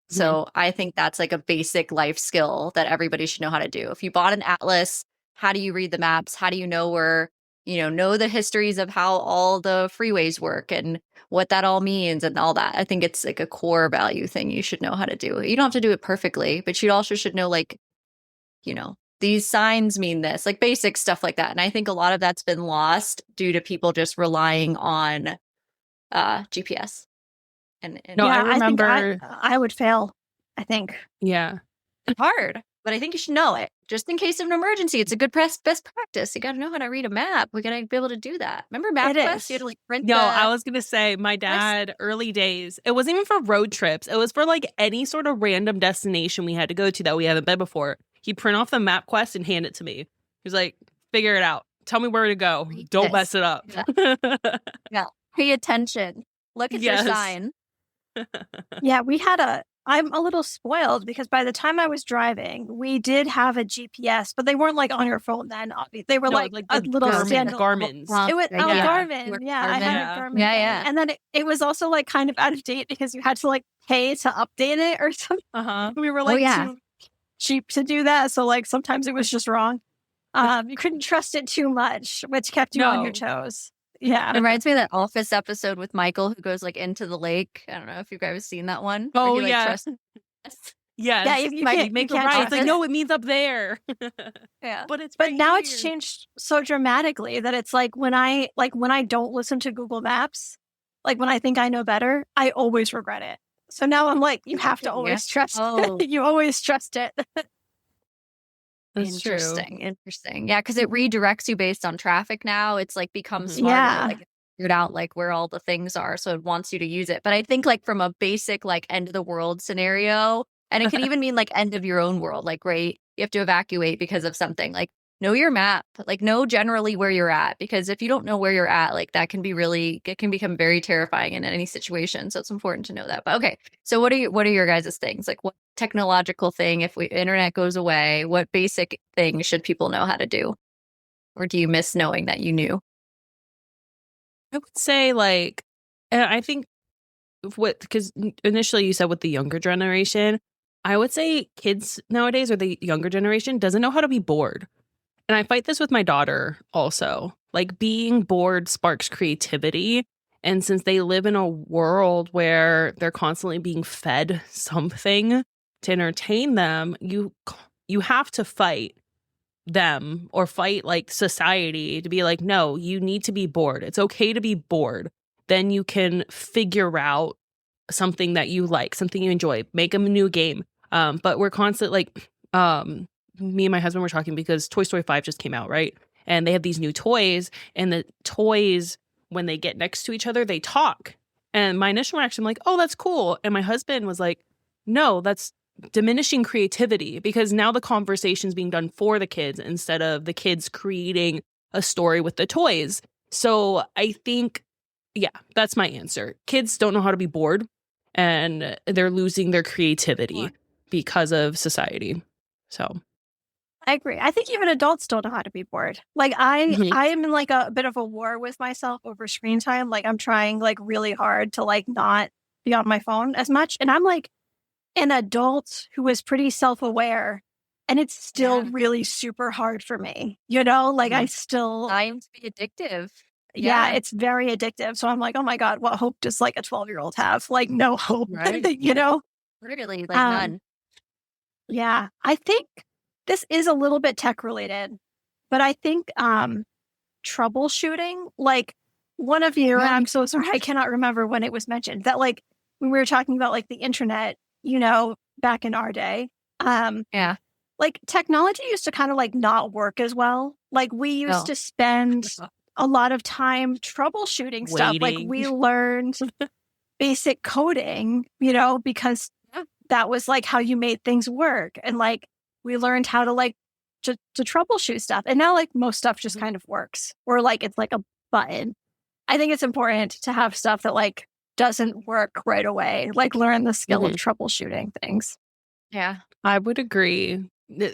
So I think that's like a basic life skill that everybody should know how to do. If you bought an atlas, how do you read the maps? How do you know where, you know the histories of how all the freeways work and what that all means and all that? I think it's like a core value thing you should know how to do. You don't have to do it perfectly, but you also should know, like, you know, these signs mean this, like basic stuff like that. And I think a lot of that's been lost due to people just relying on GPS. And no, I remember I would fail, I think. Yeah. It's hard, but I think you should know it just in case of an emergency. It's a good best practice. You got to know how to read a map. We got to be able to do that. Remember MapQuest? You had to like print. No, I was going to say my dad, early days, it wasn't even for road trips. It was for like any sort of random destination we had to go to that we haven't been before. He'd print off the MapQuest and hand it to me. He was like, figure it out. Tell me where to go. Don't mess it up. Yeah. Pay attention. Look at your sign. Yeah, I'm a little spoiled because by the time I was driving, we did have a GPS, but they weren't like on your phone then. Obviously, they were like a little standalone. Garmin's. It was Garmin. Yeah, I had a Garmin. Yeah. And then it was also like kind of out of date because you had to like pay to update it or something. We were like too cheap to do that, so like sometimes it was just wrong. You couldn't trust it too much, which kept you on your toes. Yeah. It reminds me of that Office episode with Michael who goes like into the lake. I don't know if you guys have seen that one. Oh, he, like, yeah. trusts- Yes. Yeah, you can't make a right. It's like, no, it means up there. Yeah. But now it's changed so dramatically that it's like when I don't listen to Google Maps, like when I think I know better, I always regret it. So now I'm like, you have to always trust it. You always trust it. That's Interesting. true. Interesting. Yeah, because it redirects you based on traffic now. It's like become smarter. Like figured out like where all the things are. So it wants you to use it. But I think like from a basic like end of the world scenario, and it can even mean like end of your own world, like right, you have to evacuate because of something, like know your map, like know generally where you're at, because if you don't know where you're at, like that can be it can become very terrifying in any situation. So it's important to know that. But okay, so what are your guys' things? Like what technological thing, if internet goes away, what basic thing should people know how to do? Or do you miss knowing that you knew? I would say like, and I think because initially you said with the younger generation, I would say kids nowadays or the younger generation doesn't know how to be bored. And I fight this with my daughter also. Like being bored sparks creativity. And since they live in a world where they're constantly being fed something to entertain them, you have to fight them or fight like society to be like, no, you need to be bored. It's okay to be bored. Then you can figure out something that you like, something you enjoy, make a new game. But we're constantly like, me and my husband were talking because Toy Story 5 just came out, right? And they have these new toys, and the toys, when they get next to each other, they talk. And my initial reaction, I'm like, oh, that's cool. And my husband was like, no, that's diminishing creativity because now the conversation's being done for the kids instead of the kids creating a story with the toys. So I think, yeah, that's my answer. Kids don't know how to be bored, and they're losing their creativity because of society. So I agree. I think even adults don't know how to be bored. Like I am in like a bit of a war with myself over screen time. Like I'm trying like really hard to like not be on my phone as much. And I'm like an adult who is pretty self-aware, and it's still really super hard for me. You know, like I still to be addictive. Yeah, it's very addictive. So I'm like, oh my God, what hope does like a 12-year-old have? Like no hope, right? You know? Literally, like none. Yeah, I think this is a little bit tech related, but I think troubleshooting, like one of you, and I'm so sorry, I cannot remember when it was mentioned, that like when we were talking about like the internet, you know, back in our day, like technology used to kind of like not work as well. Like we used to spend a lot of time troubleshooting stuff. Like we learned basic coding, you know, because that was like how you made things work. And like we learned how to like to troubleshoot stuff. And now like most stuff just kind of works, or like it's like a button. I think it's important to have stuff that like doesn't work right away, like learn the skill of troubleshooting things. Yeah, I would agree.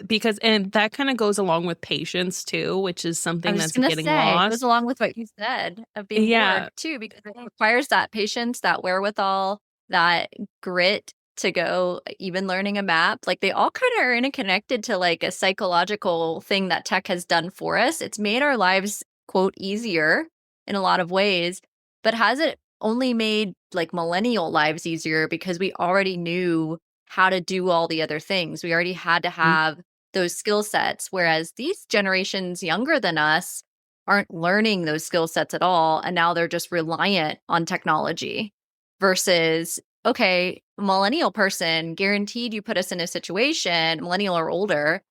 Because, and that kind of goes along with patience too, which is something that's getting lost. It goes along with what you said of being bored too, because it requires that patience, that wherewithal, that grit to go, even learning a map. Like they all kind of are interconnected to like a psychological thing that tech has done for us. It's made our lives, quote, easier in a lot of ways, but has it only made like millennial lives easier because we already knew how to do all the other things. We already had to have those skill sets, whereas these generations younger than us aren't learning those skill sets at all. And now they're just reliant on technology versus, okay, millennial person, guaranteed you put us in a situation, millennial or older,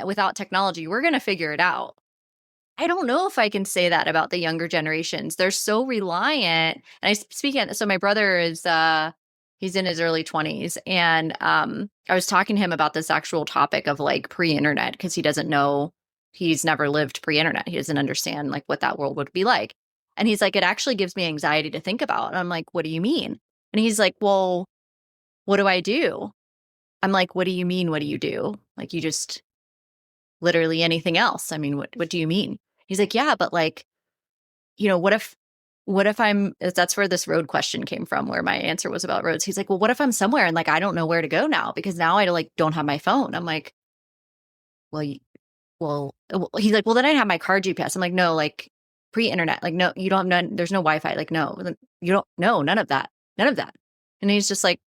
without technology, we're going to figure it out. I don't know if I can say that about the younger generations. They're so reliant. And so my brother is, he's in his early 20s. And I was talking to him about this actual topic of like pre-internet, because he doesn't know, he's never lived pre-internet. He doesn't understand like what that world would be like. And he's like, it actually gives me anxiety to think about. And I'm like, what do you mean? And he's like, well, what do I do? I'm like, what do you mean? What do you do? Like, you just literally anything else. I mean, what do you mean? He's like, yeah, but like, you know, what if that's where this road question came from, where my answer was about roads. He's like, well, what if I'm somewhere and like, I don't know where to go now because now I like don't have my phone. I'm like, he's like, well, then I have my car GPS. I'm like, no, like pre-internet, like, no, you don't have none. There's no Wi-Fi. Like, no, you don't know, none of that. And he's just like,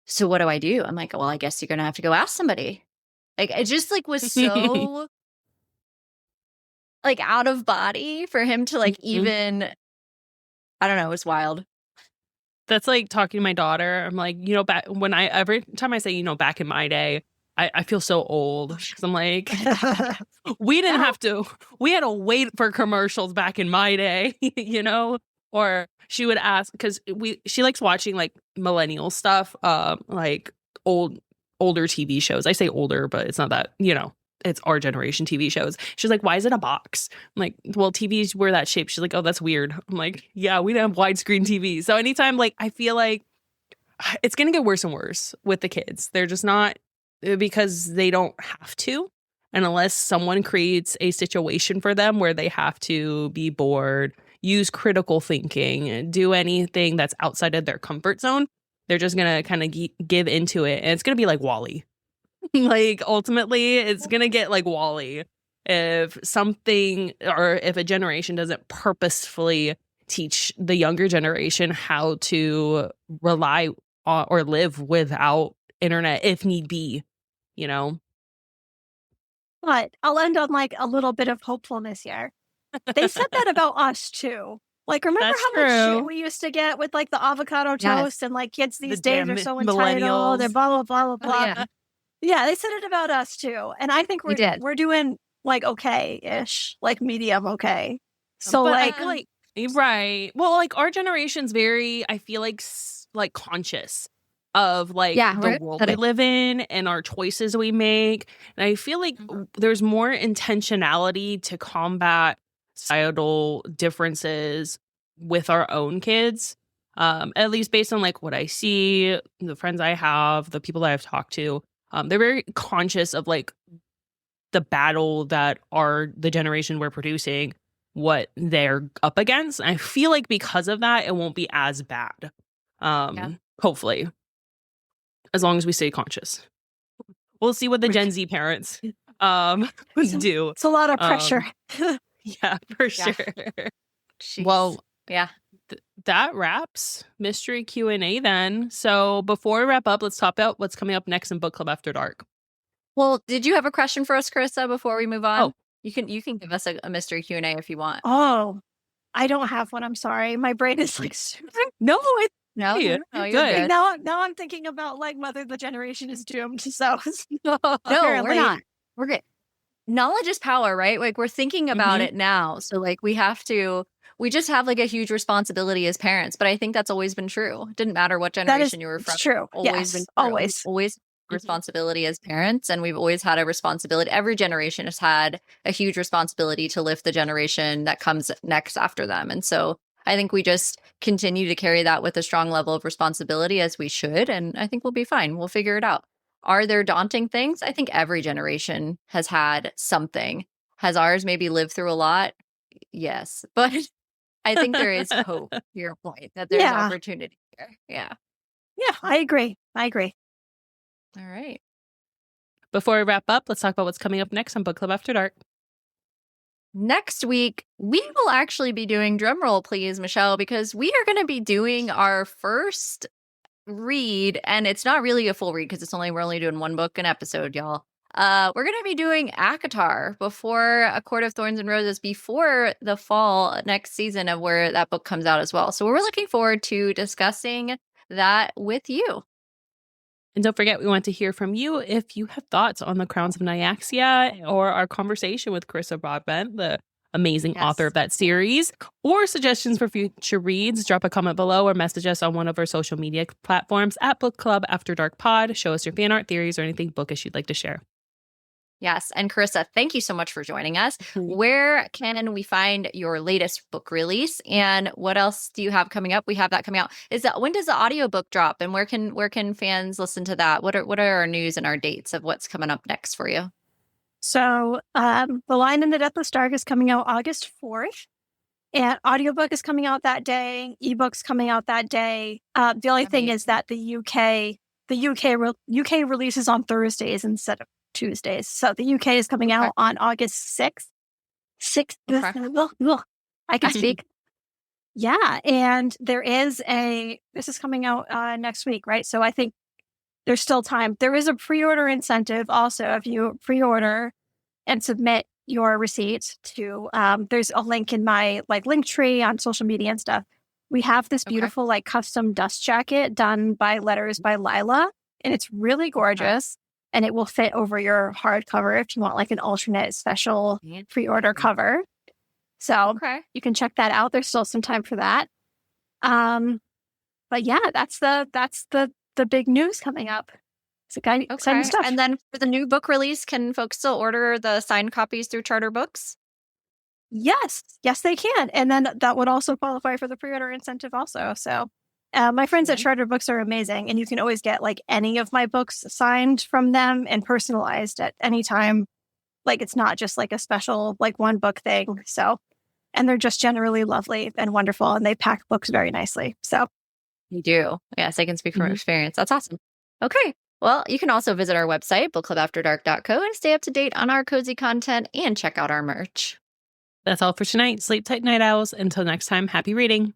so what do I do? I'm like, well, I guess you're going to have to go ask somebody. Like, it just like was so like out of body for him to like even, I don't know, it was wild. That's like talking to my daughter. I'm like, you know, every time I say, you know, back in my day, I feel so old because I'm like, we had to wait for commercials back in my day, you know, or she would ask, because she likes watching like millennial stuff, like older TV shows. I say older, but it's not that, you know, it's our generation TV shows. She's like, why is it a box? I'm like, well, TVs were that shape. She's like, oh, that's weird. I'm like, yeah, we didn't have widescreen TV. So anytime, like, I feel like it's going to get worse and worse with the kids. They're just not, because they don't have to. And unless someone creates a situation for them where they have to be bored, use critical thinking, do anything that's outside of their comfort zone. They're just going to kind of give into it. And it's going to be like WALL-E. Like, ultimately, it's going to get like WALL-E if something, or if a generation doesn't purposefully teach the younger generation how to rely on or live without internet if need be, you know? But I'll end on like a little bit of hopefulness here. They said that about us too. Like, remember That's how much true. shit we used to get with like the avocado toast and like kids these The days damn are so millennials. entitled and blah, blah, blah, blah, blah. Oh, yeah. Yeah, they said it about us too. And I think we're doing like okay-ish, like medium okay. So But like, I feel like, right. Well, like our generation's very, I feel like conscious of like the world we live in and our choices we make. And I feel like there's more intentionality to combat societal differences with our own kids. At least based on like what I see, the friends I have, the people that I've talked to, they're very conscious of like the battle that the generation we're producing, what they're up against. And I feel like because of that, it won't be as bad. Hopefully, as long as we stay conscious. We'll see what the Gen Z parents do. It's a lot of pressure. Yeah, for sure. Jeez. Well, yeah. That wraps Mystery Q&A then. So before we wrap up, let's talk about what's coming up next in Book Club After Dark. Well, did you have a question for us, Carissa, before we move on? Oh. You can give us a mystery Q&A if you want. Oh, I don't have one. I'm sorry. My brain is like No, you're good. Now I'm thinking about like Mother the Generation is doomed. So no, we're not. We're good. Knowledge is power, right? Like we're thinking about it now. So like we just have like a huge responsibility as parents, but I think that's always been true. It didn't matter what generation you were from. It's true. Always been true. Always responsibility as parents, and we've always had a responsibility. Every generation has had a huge responsibility to lift the generation that comes next after them. And so I think we just continue to carry that with a strong level of responsibility as we should. And I think we'll be fine. We'll figure it out. Are there daunting things? I think every generation has had something. Has ours maybe lived through a lot? Yes. But I think there is hope, to your point, that there's opportunity here. Yeah. Yeah, I agree. All right. Before we wrap up, let's talk about what's coming up next on Book Club After Dark. Next week, we will actually be doing, drumroll please, Michelle, because we are going to be doing our first read, and it's not really a full read because we're only doing one book an episode, y'all. We're going to be doing ACOTAR before A Court of Thorns and Roses, before the fall next season of where that book comes out as well. So we're looking forward to discussing that with you. And don't forget, we want to hear from you if you have thoughts on the Crowns of Nyaxia or our conversation with Carissa Broadbent, the amazing author of that series, or suggestions for future reads. Drop a comment below or message us on one of our social media platforms at Book Club After Dark Pod. Show us your fan art, theories, or anything bookish you'd like to share. Yes. And Carissa, thank you so much for joining us. Where can we find your latest book release? And what else do you have coming up? We have that coming out. When does the audiobook drop? And where can fans listen to that? What are our news and our dates of what's coming up next for you? So The Lion in the Deathless Dark is coming out August 4th. And audiobook is coming out that day. Ebook's coming out that day. The only thing is that the UK releases on Thursdays instead of Tuesdays. So the UK is coming out on August 6th. I can speak. Yeah. And this is coming out next week, right? So I think there's still time. There is a pre-order incentive also. If you pre-order and submit your receipt to, there's a link in my link tree on social media and stuff. We have this beautiful custom dust jacket done by Letters by Lila, and it's really gorgeous. And it will fit over your hardcover if you want an alternate special pre-order cover. So you can check that out. There's still some time for that. But yeah, that's the big news coming up. It's exciting stuff. And then for the new book release, can folks still order the signed copies through Charter Books? Yes, they can. And then that would also qualify for the pre-order incentive also. So my friends at Charter Books are amazing, and you can always get any of my books signed from them and personalized at any time. It's not just a special one book thing. So And they're just generally lovely and wonderful, and they pack books very nicely. So you do. Yes, I can speak from experience. That's awesome. Okay. Well, you can also visit our website, bookclubafterdark.co, and stay up to date on our cozy content and check out our merch. That's all for tonight. Sleep tight, night owls. Until next time, happy reading.